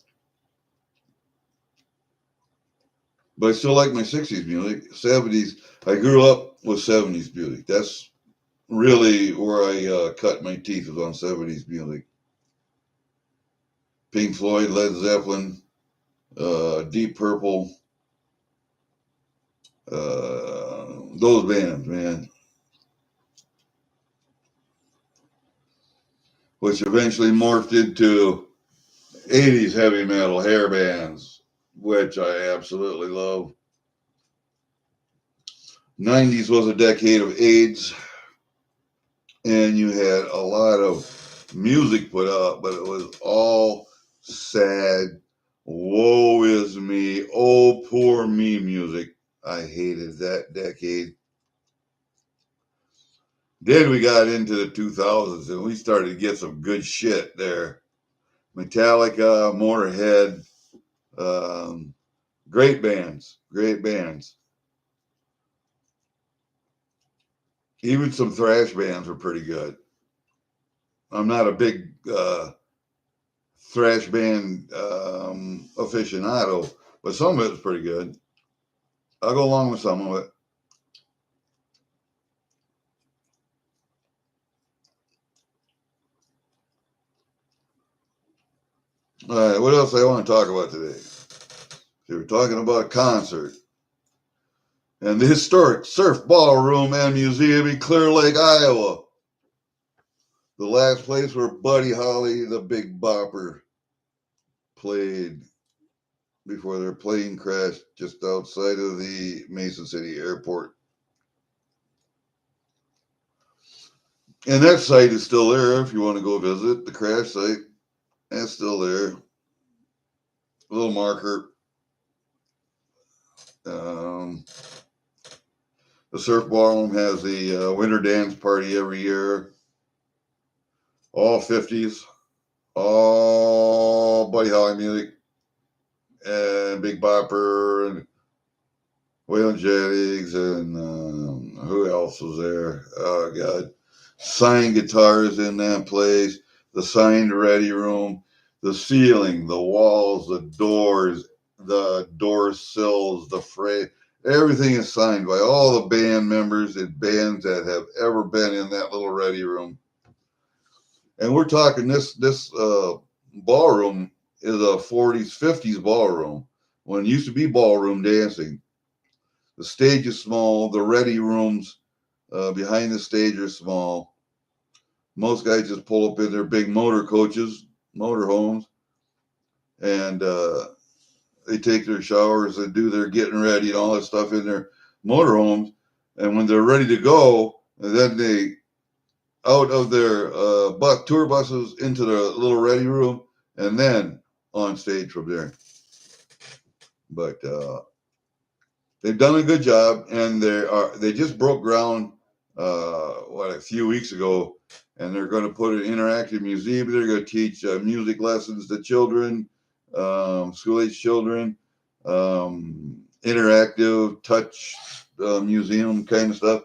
But I still like my 60s music. 70s. I grew up with 70s music. That's really where I cut my teeth, was on 70s music. Pink Floyd, Led Zeppelin, Deep Purple. Those bands, man. Which eventually morphed into 80s heavy metal hair bands, which I absolutely love. 90s was a decade of AIDS, and you had a lot of music put out, but it was all sad, woe is me, oh poor me music. I hated that decade. Then we got into the 2000s and we started to get some good shit there. Metallica, Motorhead, great bands. Even some thrash bands were pretty good. I'm not a big thrash band aficionado, but some of it was pretty good. I'll go along with some of it. All right, what else I want to talk about today? So we're talking about a concert. And the historic Surf Ballroom and Museum in Clear Lake, Iowa. the last place where Buddy Holly, the Big Bopper, played before their plane crashed just outside of the Mason City Airport. And that site is still there if you want to go visit the crash site. That's still there. A little marker. The Surf Ballroom has the winter dance party every year. All 50s. All Buddy Holly music. And Big Bopper and Waylon Jennings and who else was there? Oh, God. Signed guitars in that place. The signed ready room. The ceiling, the walls, the door sills, the frame. Everything is signed by all the band members and bands that have ever been in that little ready room. And we're talking this ballroom is a 40s, 50s ballroom when it used to be ballroom dancing. The stage is small. The ready rooms behind the stage are small. Most guys just pull up in their big motor coaches, motorhomes, and they take their showers and do their getting ready and all that stuff in their motorhomes. And when they're ready to go, then they out of their tour buses into the little ready room and then on stage from there. But they've done a good job, and they just broke ground a few weeks ago, and they're going to put an interactive museum. They're going to teach music lessons to children, school-age children, interactive touch museum kind of stuff,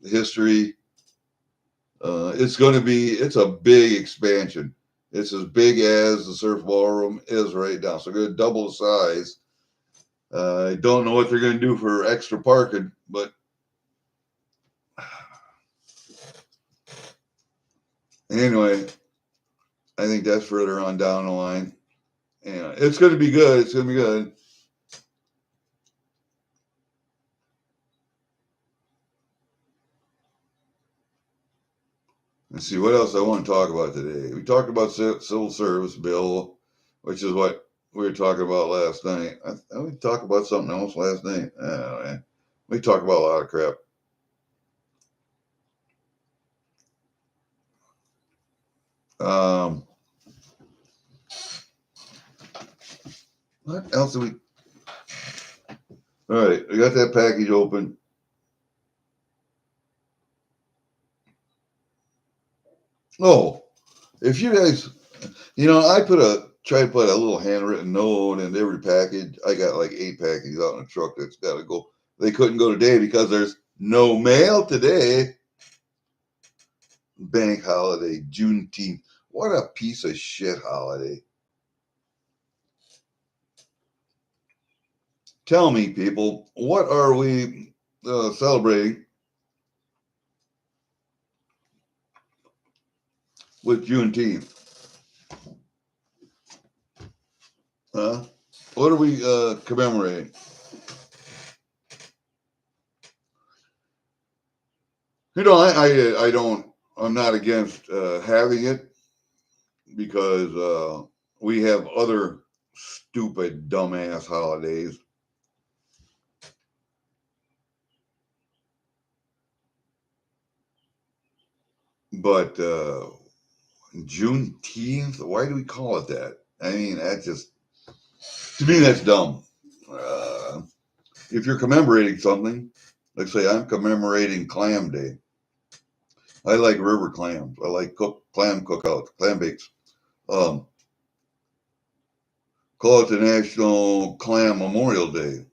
history. It's a big expansion. It's as big as the Surf Ballroom is right now. So they're going to double the size. I don't know what they're going to do for extra parking, but anyway, I think that's further on down the line. And it's going to be good. It's going to be good. Let's see what else I want to talk about today. We talked about civil service bill, which is what we were talking about last night. We talked about something else last night. We talked about a lot of crap. What else did we? All right, we got that package open. Oh, if you guys, I try to put a little handwritten note in every package. I got like 8 packages out in the truck that's got to go. They couldn't go today because there's no mail today. Bank holiday, Juneteenth. What a piece of shit holiday. Tell me, people, what are we celebrating with Juneteenth? Huh? What are we commemorating? I'm not against having it because we have other stupid, dumbass holidays. But Juneteenth, why do we call it that? I mean, to me, that's dumb. If you're commemorating something, like say I'm commemorating Clam Day. I like river clams. I like clam cookouts, clam bakes. Call it the National Clam Memorial Day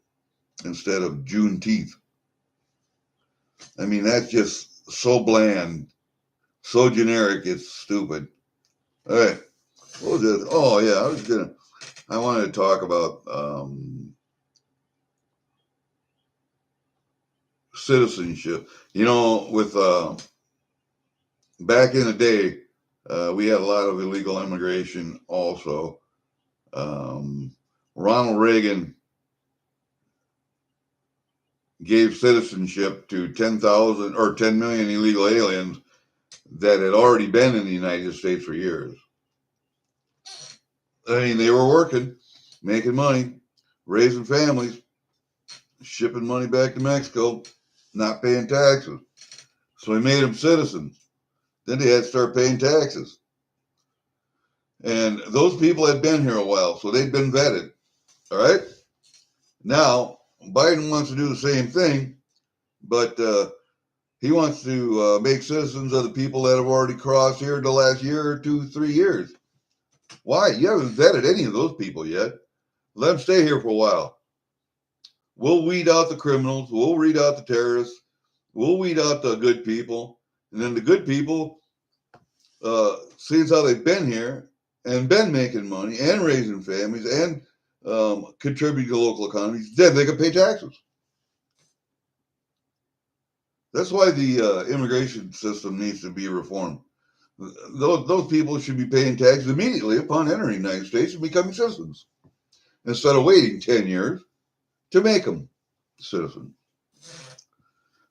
instead of Juneteenth. I mean, that's just so bland, so generic, it's stupid. All right. What was it? Oh, yeah, I wanted to talk about citizenship. With back in the day, we had a lot of illegal immigration also. Ronald Reagan gave citizenship to 10,000 or 10 million illegal aliens that had already been in the United States for years. I mean, they were working, making money, raising families, shipping money back to Mexico, not paying taxes. So he made them citizens. Then they had to start paying taxes. And those people had been here a while, so they'd been vetted. All right? Now, Biden wants to do the same thing, but he wants to make citizens of the people that have already crossed here the last year or 2, 3 years. Why? You haven't vetted any of those people yet. Let them stay here for a while. We'll weed out the criminals. We'll weed out the terrorists. We'll weed out the good people. And then the good people, seeing how they've been here and been making money and raising families and contributing to local economies, then they can pay taxes. That's why the immigration system needs to be reformed. Those people should be paying taxes immediately upon entering the United States and becoming citizens, instead of waiting 10 years to make them citizens.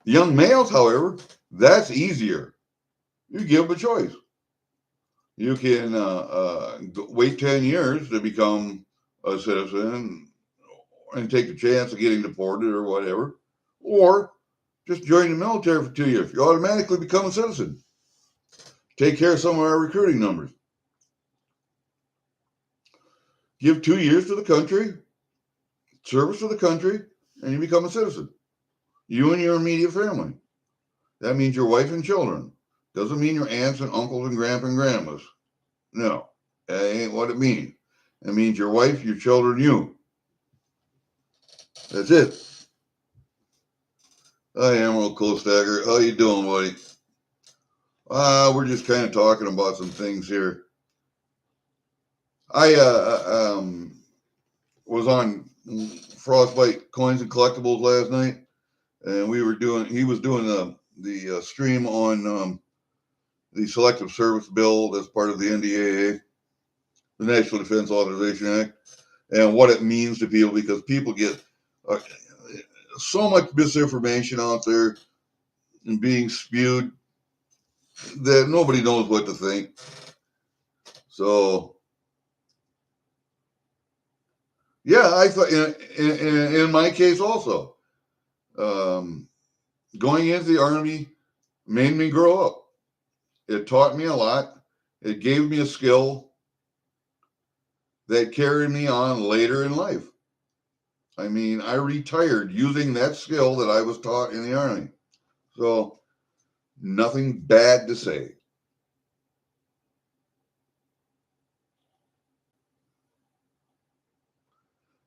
Young males, however, that's easier. You give them a choice. You can wait 10 years to become a citizen and take the chance of getting deported or whatever, or just join the military for 2 years. You automatically become a citizen. Take care of some of our recruiting numbers. Give 2 years to the country, service to the country, and you become a citizen. You and your immediate family. That means your wife and children. Doesn't mean your aunts and uncles and grandpa and grandmas. No, that ain't what it means. It means your wife, your children, you. That's it. Hi, Emerald Costacker. How you doing, buddy? We're just kind of talking about some things here. I was on Frostbyte Coins and Collectibles last night, and he was doing the stream on the Selective Service Bill that's part of the NDAA, the National Defense Authorization Act, and what it means to people, because people get so much misinformation out there and being spewed that nobody knows what to think. So, yeah, I thought in my case also, going into the Army made me grow up. It taught me a lot. It gave me a skill that carried me on later in life. I mean, I retired using that skill that I was taught in the Army. So, nothing bad to say.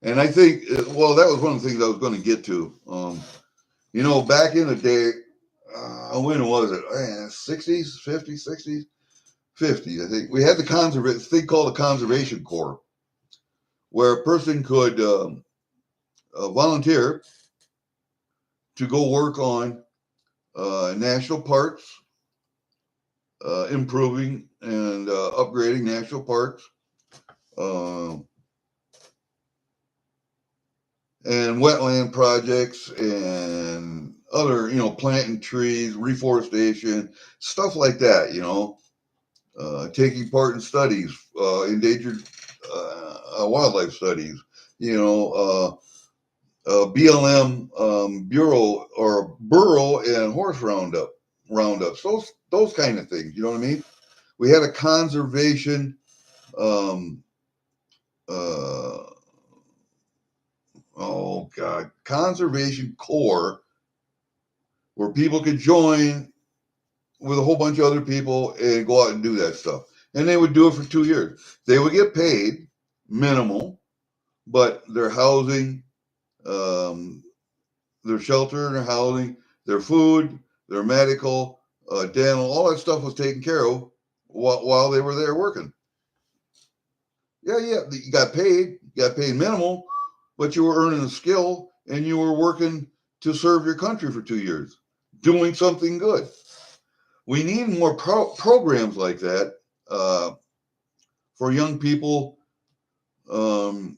And I think, well, that was one of the things I was going to get to. Back in the day, when was it? 60s, 50s, 60s, 50s, I think. We had this thing called the Conservation Corps, where a person could volunteer to go work on national parks, improving and upgrading national parks, and wetland projects and other, planting trees, reforestation, stuff like that, taking part in studies, endangered wildlife studies, BLM bureau or burrow and horse roundups, those kind of things. You know what I mean? We had a conservation conservation corps where people could join with a whole bunch of other people and go out and do that stuff. And they would do it for 2 years. They would get paid minimal, but their housing, their shelter and their housing, their food, their medical, dental, all that stuff was taken care of while they were there working. Yeah, you got paid minimal, but you were earning a skill and you were working to serve your country for 2 years, doing something good. We need more programs like that for young people to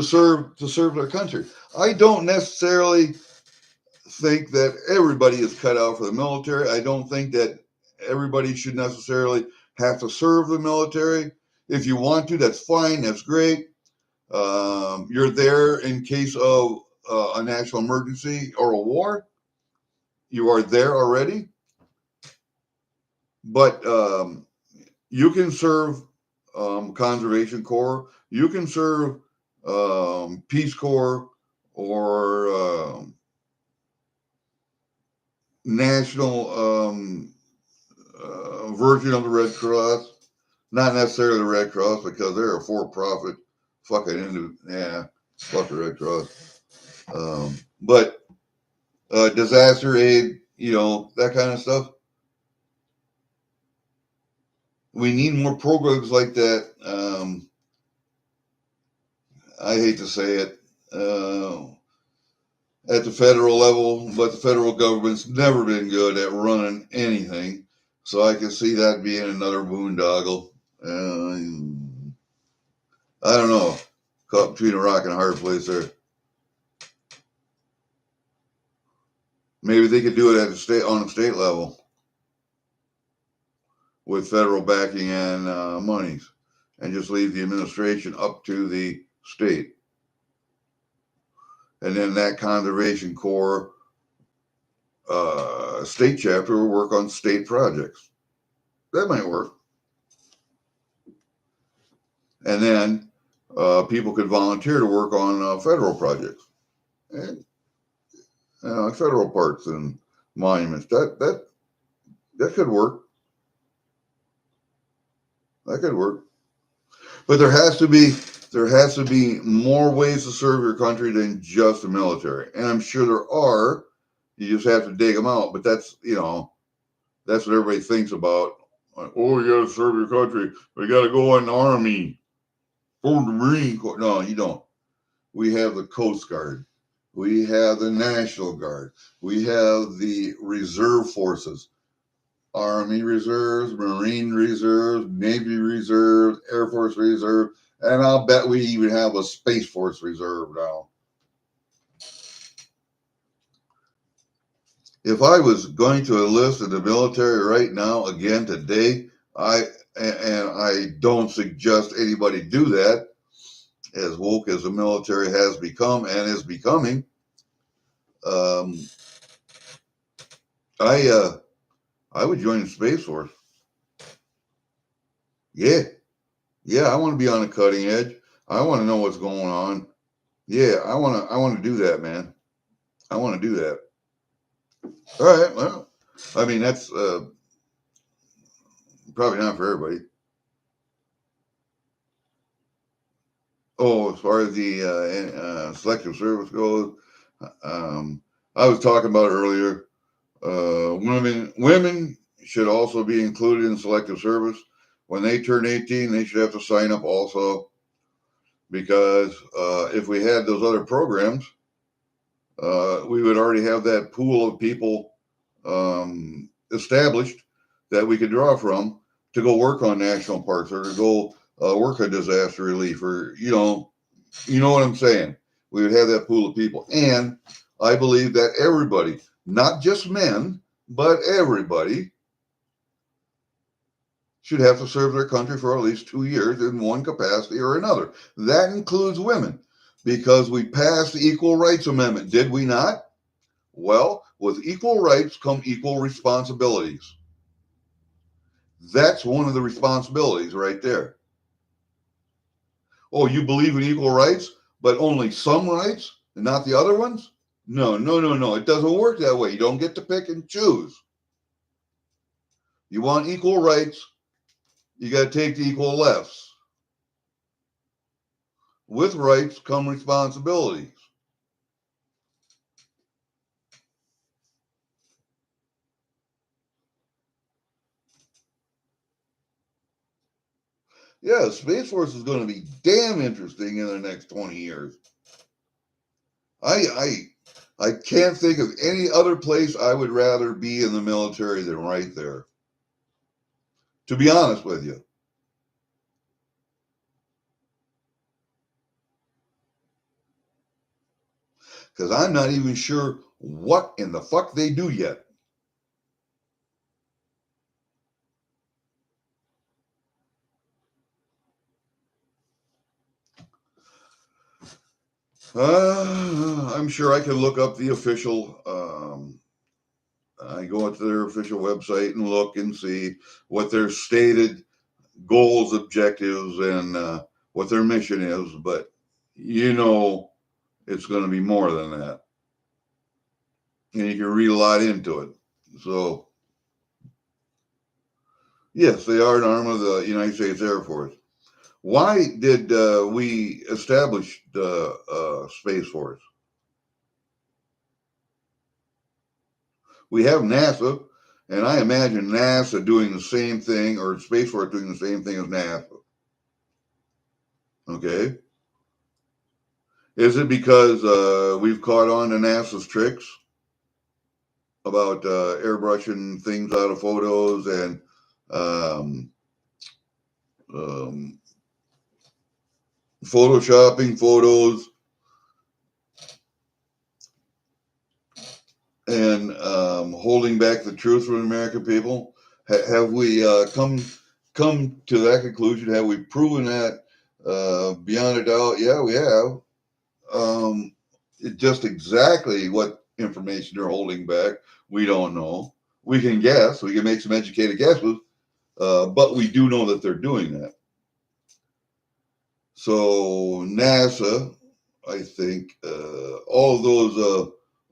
serve their country. I don't necessarily think that everybody is cut out for the military. I don't think that everybody should necessarily have to serve the military. If you want to, that's fine. That's great. You're there in case of a national emergency or a war. You are there already. But you can serve Conservation Corps. You can serve Peace Corps or national version of the Red Cross. Not necessarily the Red Cross because they're a for-profit fucking fuck the Red Cross. But disaster aid, that kind of stuff. We need more programs like that. I hate to say it, at the federal level, but the federal government's never been good at running anything. So I can see that being another boondoggle. I don't know. Caught between a rock and a hard place there. Maybe they could do it at on the state level with federal backing and monies, and just leave the administration up to the state. And then that Conservation Corps state chapter will work on state projects. That might work. And then people could volunteer to work on federal projects, and federal parks and monuments. That could work. That could work. But there has to be more ways to serve your country than just the military. And I'm sure there are. You just have to dig them out. But that's what everybody thinks about. Like, oh, you got to serve your country. We got to go in the Army or the Marine Corps. No, you don't. We have the Coast Guard. We have the National Guard. We have the Reserve Forces. Army Reserves, Marine Reserves, Navy Reserves, Air Force Reserve, and I'll bet we even have a Space Force Reserve now. If I was going to enlist in the military right now, again today, I don't suggest anybody do that, as woke as the military has become and is becoming. I would join the Space Force. Yeah, I want to be on the cutting edge. I want to know what's going on. Yeah, I want to do that, man. I want to do that. All right, well, I mean, that's probably not for everybody. Oh, as far as the selective service goes, I was talking about earlier. Women should also be included in selective service. When they turn 18, they should have to sign up also, because if we had those other programs, we would already have that pool of people established that we could draw from to go work on national parks or to go work on disaster relief, or you know what I'm saying. We would have that pool of people, and I believe that everybody, not just men, but everybody, should have to serve their country for at least 2 years in one capacity or another. That includes women, because we passed the Equal Rights Amendment, did we not? Well, with equal rights come equal responsibilities. That's one of the responsibilities right there. Oh, you believe in equal rights, but only some rights and not the other ones? No. It doesn't work that way. You don't get to pick and choose. You want equal rights, you got to take the equal lefts. With rights come responsibilities. Yeah, Space Force is going to be damn interesting in the next 20 years. I can't think of any other place I would rather be in the military than right there, to be honest with you. Because I'm not even sure what in the fuck they do yet. I'm sure I can look up the official. I go into their official website and look and see what their stated goals, objectives, and what their mission is. But it's going to be more than that, and you can read a lot into it. So, yes, they are an arm of the United States Air Force. Why did we establish the Space Force? We have NASA, and I imagine NASA doing the same thing, or Space Force doing the same thing as NASA. Okay. Is it because we've caught on to NASA's tricks about airbrushing things out of photos and um, um, photoshopping photos and holding back the truth from the American people? Have we come to that conclusion? Have we proven that beyond a doubt? Yeah, we have. Just exactly what information they're holding back, we don't know. We can guess. We can make some educated guesses, but we do know that they're doing that. So NASA, I think, all of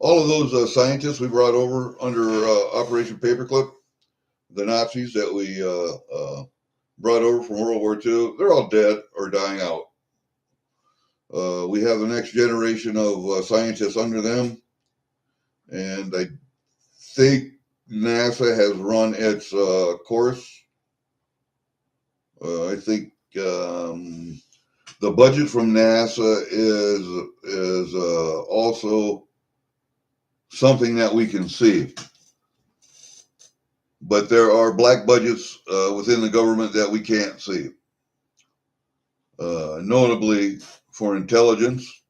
those scientists we brought over under Operation Paperclip, the Nazis that we brought over from World War II, they're all dead or dying out. We have the next generation of scientists under them, and I think NASA has run its course. I think the budget from NASA is also something that we can see. But there are black budgets within the government that we can't see. Notably for intelligence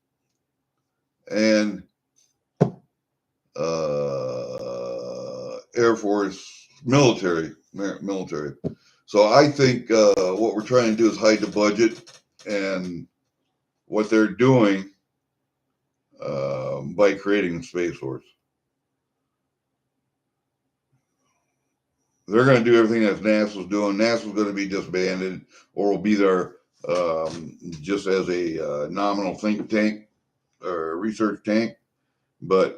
and Air Force military. So I think what we're trying to do is hide the budget and what they're doing by creating the Space Force. They're going to do everything that NASA's doing. NASA's going to be disbanded or will be there just as a nominal think tank or research tank. But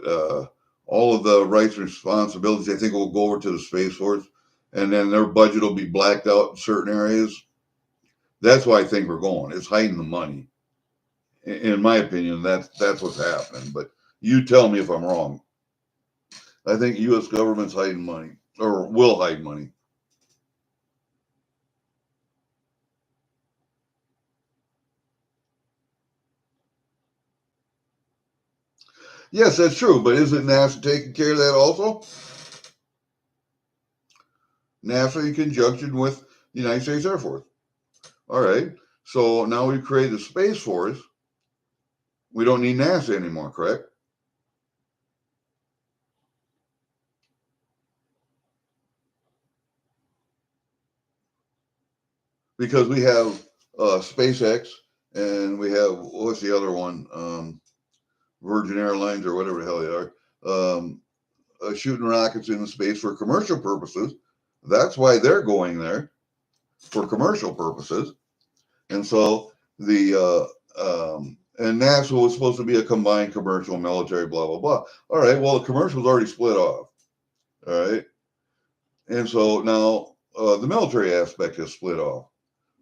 all of the rights and responsibilities, I think, will go over to the Space Force. And then their budget will be blacked out in certain areas. That's why I think we're going. It's hiding the money. In my opinion, that's what's happening. But you tell me if I'm wrong. I think the U.S. government's hiding money or will hide money. Yes, that's true. But isn't NASA taking care of that also? NASA in conjunction with the United States Air Force. All right. So now we've created the Space Force. We don't need NASA anymore, correct? Because we have SpaceX and we have, what's the other one? Virgin Airlines or whatever the hell they are, shooting rockets into space for commercial purposes. That's why they're going there, for commercial purposes. And so and NASA was supposed to be a combined commercial military, blah, blah, blah. All right, well, the commercial's already split off. All right. And so now the military aspect is split off.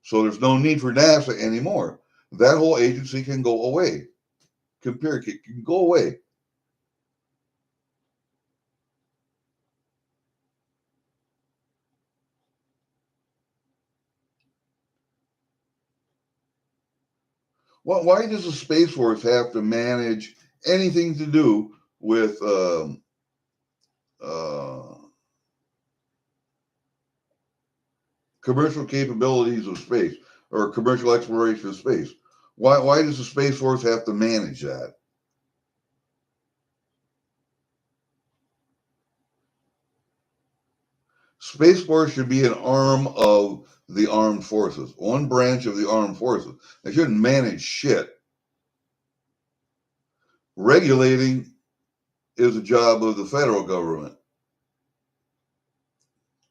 So there's no need for NASA anymore. That whole agency can go away. Can go away. Well, why does the Space Force have to manage anything to do with uh, commercial capabilities of space or commercial exploration of space? Why does the Space Force have to manage that? Space Force should be an arm of the armed forces, one branch of the armed forces. They shouldn't manage shit. Regulating is a job of the federal government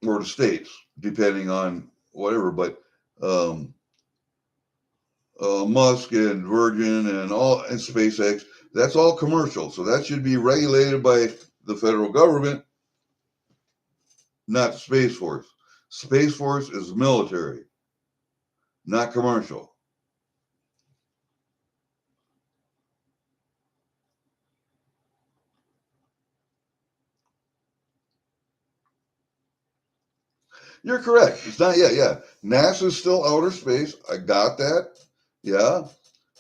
or the states, depending on whatever. But um, Musk and Virgin and SpaceX, that's all commercial. So that should be regulated by the federal government, not Space Force. Space Force is military, not commercial. You're correct. It's not yet. Yeah. NASA's still outer space. I got that. Yeah.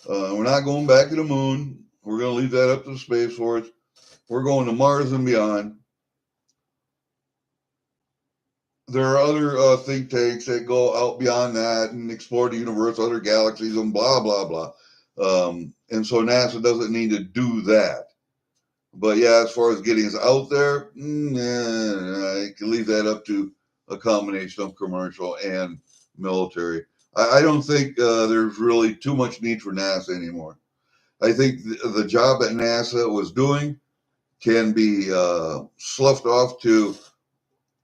We're not going back to the moon. We're going to leave that up to the Space Force. We're going to Mars and beyond. There are other think tanks that go out beyond that and explore the universe, other galaxies, and blah, blah, blah. And so NASA doesn't need to do that. But yeah, as far as getting us out there, I can leave that up to a combination of commercial and military. I don't think there's really too much need for NASA anymore. I think the job that NASA was doing can be sloughed off to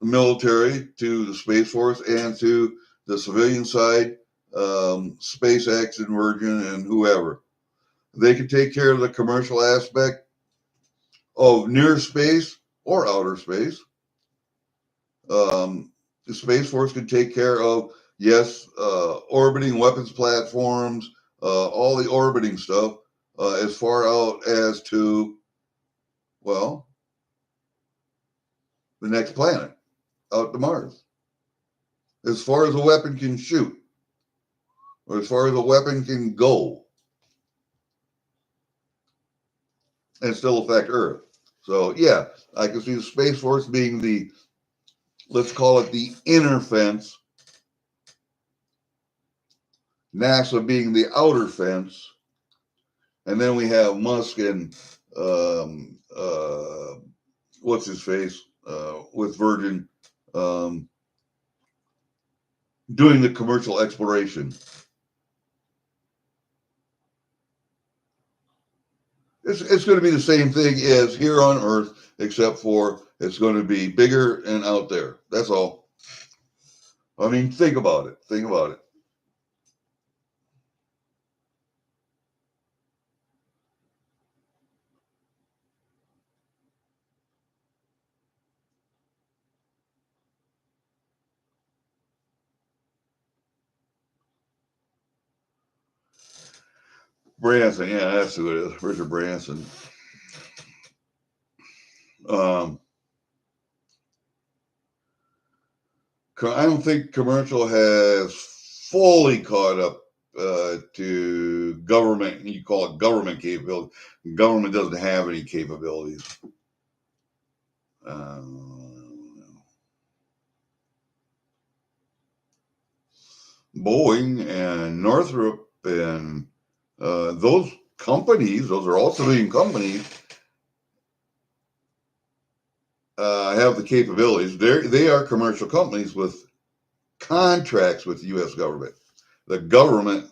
the military, to the Space Force, and to the civilian side, SpaceX and Virgin and whoever. They can take care of the commercial aspect of near space or outer space. The Space Force can take care of, yes, orbiting weapons platforms, all the orbiting stuff, as far out as to, well, the next planet, out to Mars. As far as a weapon can shoot, or as far as a weapon can go, and still affect Earth. So, yeah, I can see the Space Force being the, let's call it the inner fence, NASA being the outer fence, and then we have Musk and um, uh, what's his face with Virgin doing the commercial exploration. It's going to be the same thing as here on Earth, except for it's going to be bigger and out there. That's all. I mean, think about it. Think about it. Branson, yeah, that's who it is. Richard Branson. Um, I don't think commercial has fully caught up to government. You call it government capability. Government doesn't have any capabilities. Uh, Boeing and Northrop and those companies, those are all civilian companies, have the capabilities. They are commercial companies with contracts with the U.S. government. The government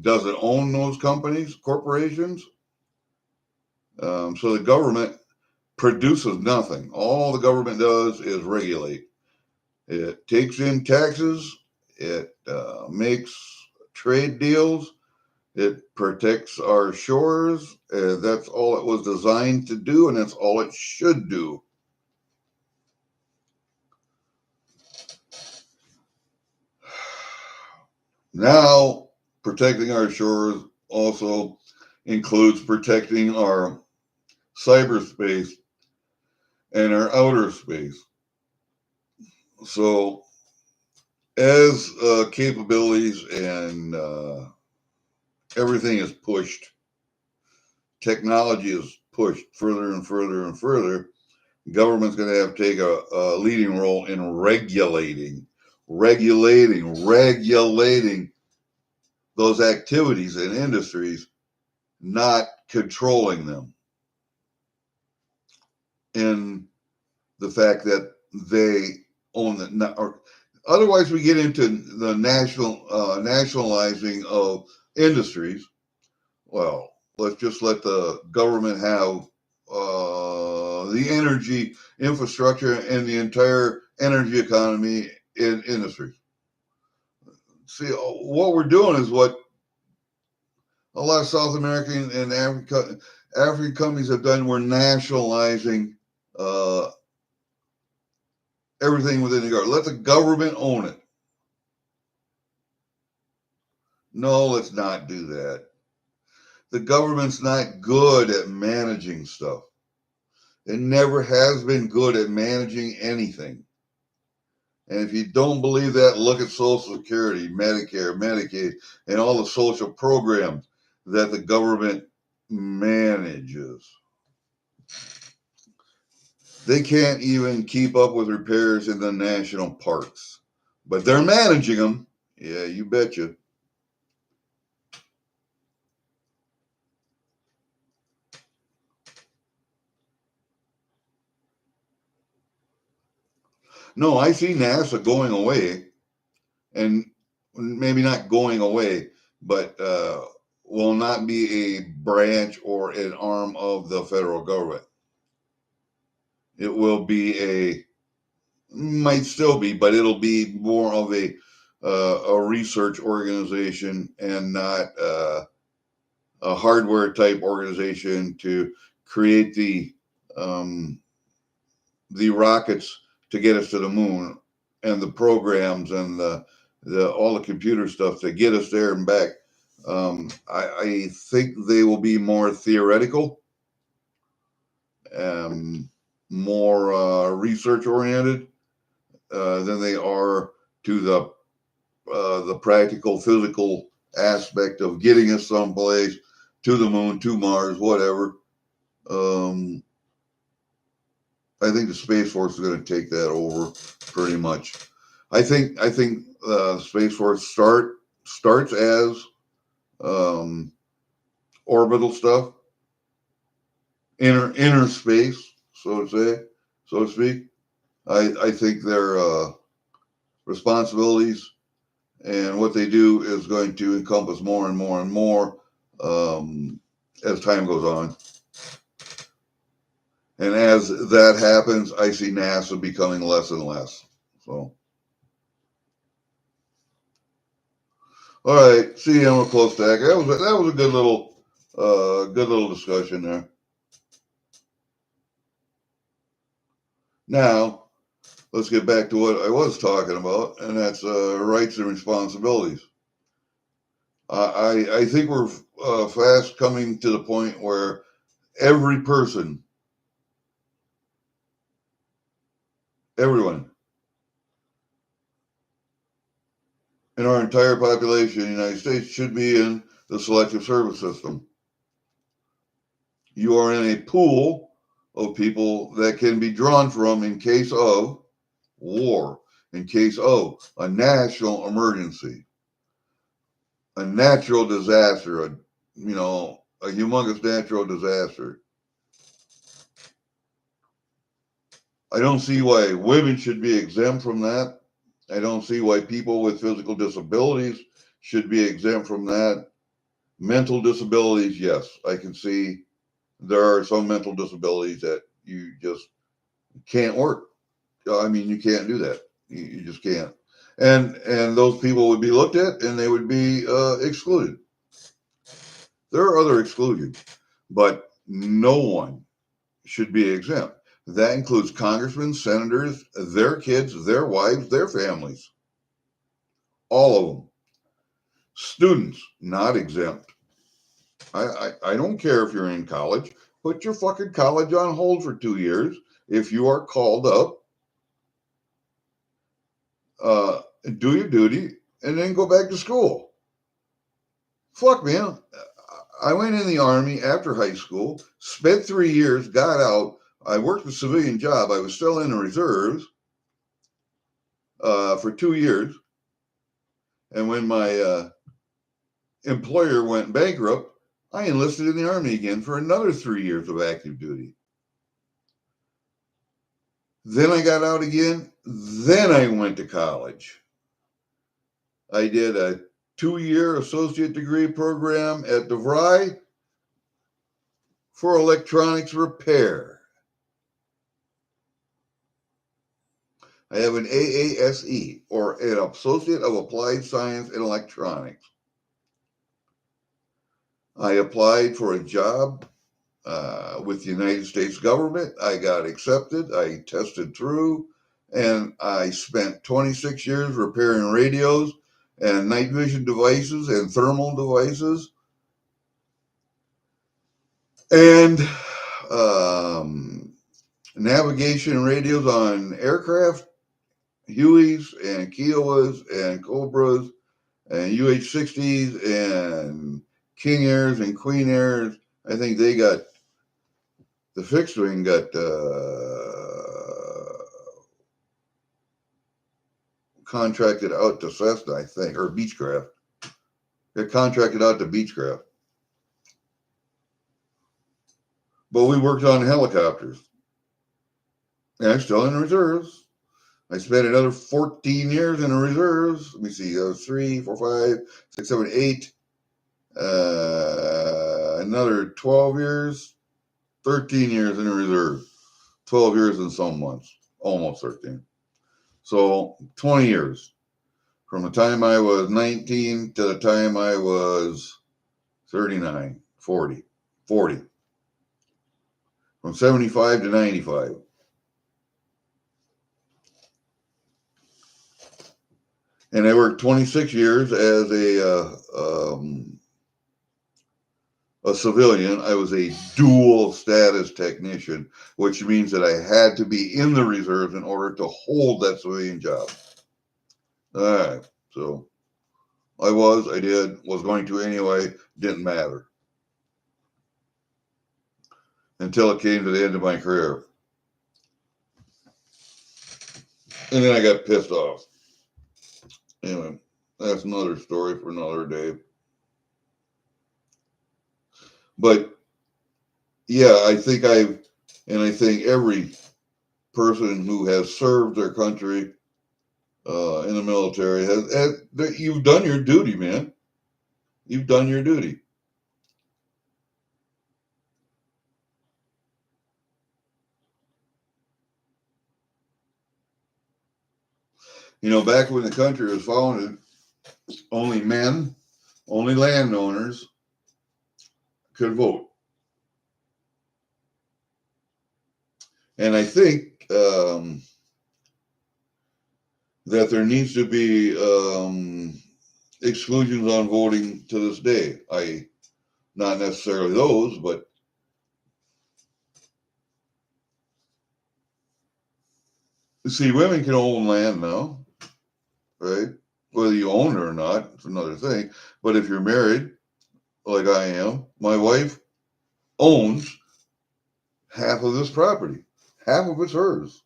doesn't own those companies, corporations. So the government produces nothing. All the government does is regulate. It takes in taxes. It makes trade deals. It protects our shores. That's all it was designed to do, and that's all it should do. Now, protecting our shores also includes protecting our cyberspace and our outer space. So, as capabilities and everything is pushed, technology is pushed further and further and further, government's going to have to take a leading role in regulating those activities and industries, not controlling them. In the fact that they own the, or otherwise we get into the nationalizing of industries. Well, let's just let the government have the energy infrastructure and the entire energy economy in industries. See, what we're doing is what a lot of South American and African companies have done. We're nationalizing uh, everything within the government. Let the government own it. No, let's not do that. The government's not good at managing stuff. It never has been good at managing anything. And if you don't believe that, look at Social Security, Medicare, Medicaid, and all the social programs that the government manages. They can't even keep up with repairs in the national parks, but they're managing them. Yeah, you betcha. No, I see NASA going away, and maybe not going away, but will not be a branch or an arm of the federal government. It will be might still be, but it'll be more of a research organization and not a hardware type organization to create the rockets to get us to the moon and the programs and the all the computer stuff to get us there and back. I think they will be more theoretical, more research oriented than they are to the practical physical aspect of getting us someplace, to the moon, to Mars, whatever. I think the Space Force is going to take that over pretty much. I think Space Force starts as orbital stuff, inner space, so to speak. I think their responsibilities and what they do is going to encompass more and more and more as time goes on. And as that happens, I see NASA becoming less and less. So, all right. See, I'm a close stack. That was a good little discussion there. Now, let's get back to what I was talking about, and that's rights and responsibilities. I think we're fast coming to the point where every person, everyone in our entire population in the United States should be in the selective service system. You are in a pool of people that can be drawn from in case of war, in case of a national emergency, a natural disaster, a humongous natural disaster. I don't see why women should be exempt from that. I don't see why people with physical disabilities should be exempt from that. Mental disabilities, yes, I can see there are some mental disabilities that you just can't work. I mean, you can't do that. You just can't. And those people would be looked at and they would be excluded. There are other exclusions, but no one should be exempt. That includes congressmen, senators, their kids, their wives, their families. All of them. Students, not exempt. I don't care if you're in college. Put your fucking college on hold for 2 years. If you are called up, do your duty, and then go back to school. Fuck, man. I went in the Army after high school, spent 3 years, got out. I worked a civilian job. I was still in the reserves for 2 years. And when my employer went bankrupt, I enlisted in the Army again for another 3 years of active duty. Then I got out again. Then I went to college. I did a 2-year associate degree program at DeVry for electronics repair. I have an AASE, or an Associate of Applied Science in Electronics. I applied for a job with the United States government. I got accepted. I tested through, and I spent 26 years repairing radios and night vision devices and thermal devices and navigation radios on aircraft, Hueys and Kiowas and Cobras and UH-60s and King Airs and Queen Airs. I think they got, the fixed wing got contracted out to Cessna, I think, or Beechcraft. Got contracted out to Beechcraft. But we worked on helicopters. And I'm still in reserves. I spent another 14 years in the reserves. Let me see, 3, 4, 5, 6, 7, 8. Another 12 years, 13 years in the reserve. 12 years and some months, almost 13. So 20 years. From the time I was 19 to the time I was 39, 40. From 75 to 95. And I worked 26 years as a civilian. I was a dual status technician, which means that I had to be in the reserves in order to hold that civilian job. All right, so I was going to anyway, didn't matter. Until it came to the end of my career. And then I got pissed off. Anyway, that's another story for another day. But yeah, I think every person who has served their country in the military you've done your duty, man. You've done your duty. You know, back when the country was founded, only landowners could vote. And I think that there needs to be exclusions on voting to this day. Not necessarily those, but see, women can own land now, right? Whether you own it or not, it's another thing. But if you're married, like I am, my wife owns half of this property. Half of it's hers.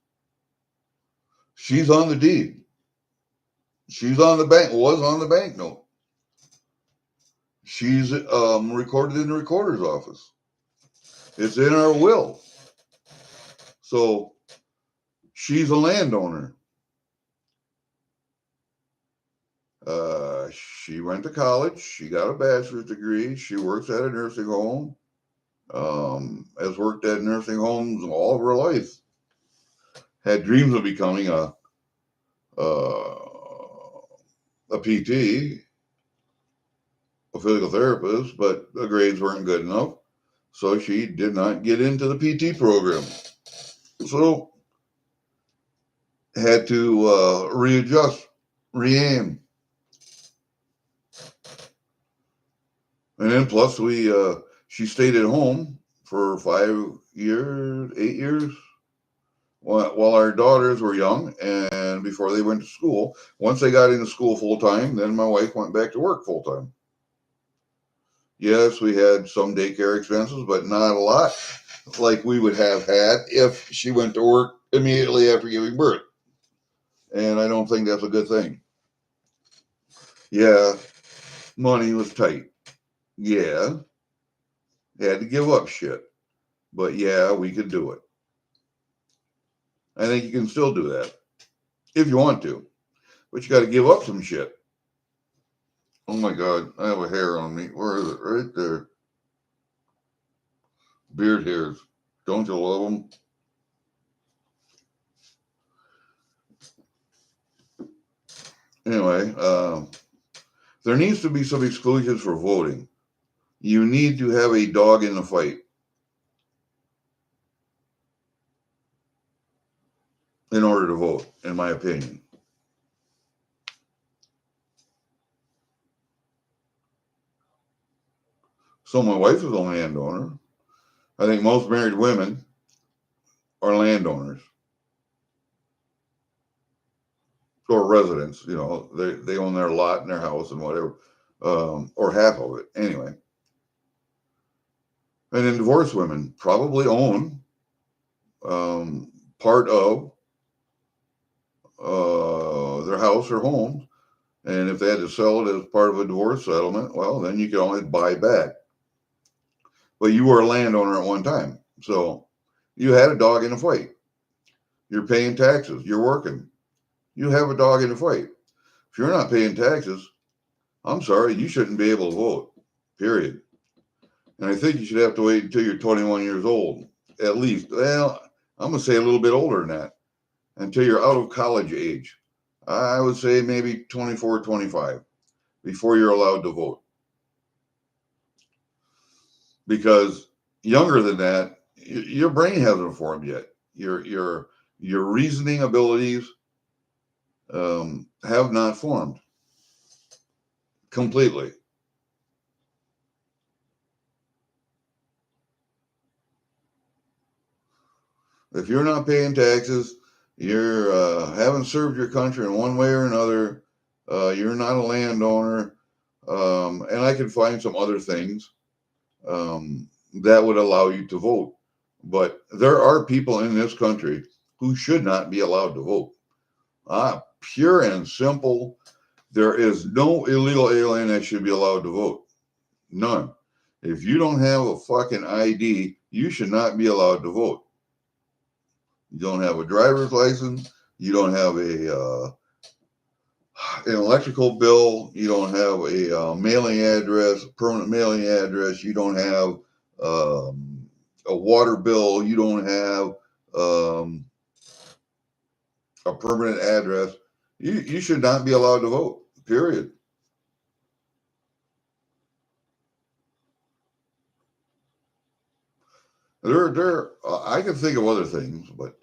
She's on the deed. She's on the bank, was on the banknote. She's recorded in the recorder's office. It's in our will. So she's a landowner. She went to college. She got a bachelor's degree. She works at a nursing home. Has worked at nursing homes all of her life. Had dreams of becoming a PT, a physical therapist, but the grades weren't good enough. So she did not get into the PT program. So had to readjust, re-aim. And then plus she stayed at home for 8 years, while our daughters were young and before they went to school. Once they got into school full time, then my wife went back to work full time. Yes, we had some daycare expenses, but not a lot like we would have had if she went to work immediately after giving birth. And I don't think that's a good thing. Yeah, money was tight. Yeah, had to give up shit. But yeah, we could do it. I think you can still do that if you want to, but you got to give up some shit. Oh my God, I have a hair on me. Where is it? Right there. Beard hairs. Don't you love them? Anyway, there needs to be some exclusions for voting. You need to have a dog in the fight in order to vote, in my opinion. So my wife is a landowner. I think most married women are landowners or residents. You know, they own their lot and their house and whatever, or half of it anyway. And then divorced women probably own part of their house or home. And if they had to sell it as part of a divorce settlement, well, then you can always buy back. But you were a landowner at one time. So you had a dog in the fight. You're paying taxes. You're working. You have a dog in the fight. If you're not paying taxes, I'm sorry, you shouldn't be able to vote, period. And I think you should have to wait until you're 21 years old, at least. Well, I'm going to say a little bit older than that, until you're out of college age. I would say maybe 24, 25 before you're allowed to vote. Because younger than that, your brain hasn't formed yet. Your reasoning abilities have not formed completely. If you're not paying taxes, you're haven't served your country in one way or another. You're not a landowner, and I can find some other things that would allow you to vote. But there are people in this country who should not be allowed to vote. Pure and simple. There is no illegal alien that should be allowed to vote. None. If you don't have a fucking ID, you should not be allowed to vote. You don't have a driver's license. You don't have an electrical bill. You don't have a mailing address, permanent mailing address. You don't have a water bill. You don't have a permanent address. You should not be allowed to vote, period. I can think of other things, but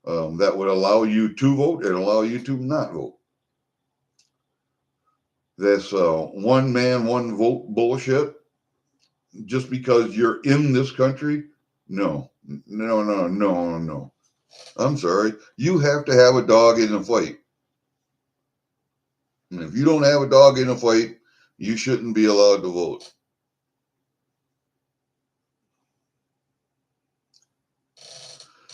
that would allow you to vote and allow you to not vote. This one man, one vote bullshit, just because you're in this country, no. I'm sorry. You have to have a dog in the fight. And if you don't have a dog in the fight, you shouldn't be allowed to vote.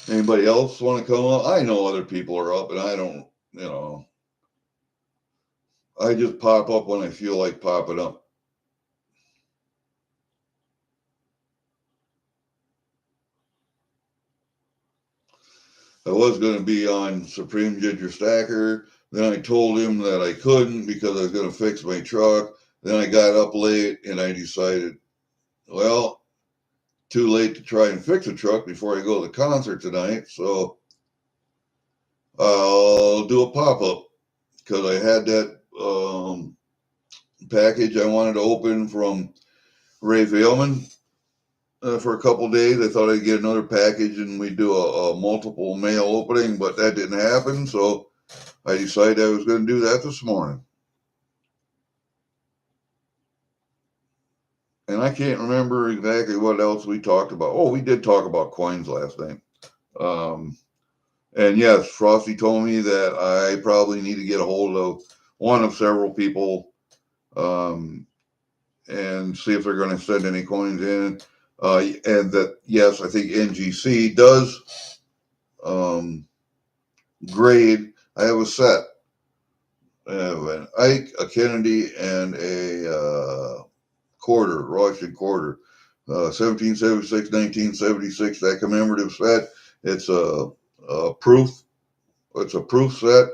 Anybody else want to come up? I know other people are up, and I don't, I just pop up when I feel like popping up. I was going to be on Supreme Ginger Stacker. Then I told him that I couldn't because I was going to fix my truck. Then I got up late and I decided, well, too late to try and fix a truck before I go to the concert tonight. So I'll do a pop-up because I had that package I wanted to open from Ray Vailman for a couple days. I thought I'd get another package and we'd do a multiple mail opening, but that didn't happen. So I decided I was going to do that this morning. And I can't remember exactly what else we talked about. Oh, we did talk about coins last night. And yes, Frosty told me that I probably need to get a hold of one of several people and see if they're going to send any coins in. And that, yes, I think NGC does grade. I have a set. I have an Ike, a Kennedy, and a quarter, Russian quarter. 1776, 1976, that commemorative set. It's a proof. It's a proof set,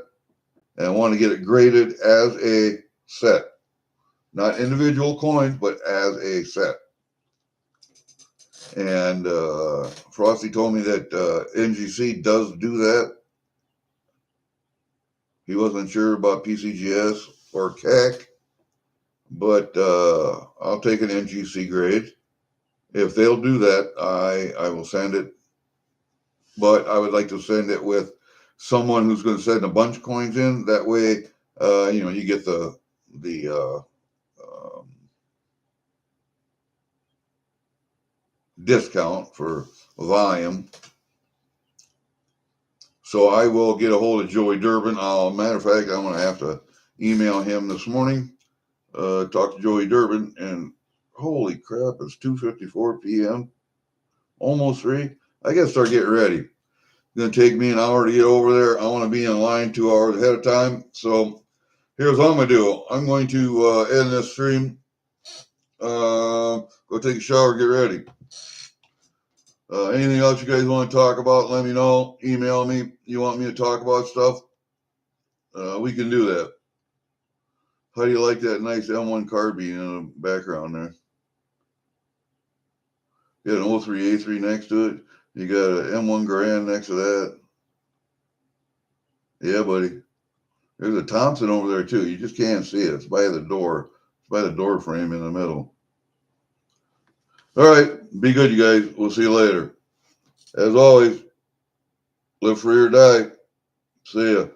and I want to get it graded as a set, not individual coins, but as a set. And Frosty told me that NGC does do that. He wasn't sure about PCGS or CAC, but I'll take an NGC grade. If they'll do that, I will send it. But I would like to send it with someone who's going to send a bunch of coins in. That way, you get the discount for volume. So I will get a hold of Joey Durbin. Matter of fact, I'm going to have to email him this morning. Talk to Joey Durbin, and holy crap, it's 2:54 p.m. Almost 3. I got to start getting ready. It's going to take me an hour to get over there. I want to be in line 2 hours ahead of time. So here's what I'm going to do. I'm going to end this stream. Go take a shower, get ready. Anything else you guys want to talk about, let me know. Email me. You want me to talk about stuff? We can do that. How do you like that nice M1 carbine in the background there? You got an 03A3 next to it. You got an M1 Grand next to that. Yeah, buddy. There's a Thompson over there too. You just can't see it. It's by the door. It's by the door frame in the middle. All right. Be good, you guys. We'll see you later. As always, live free or die. See ya.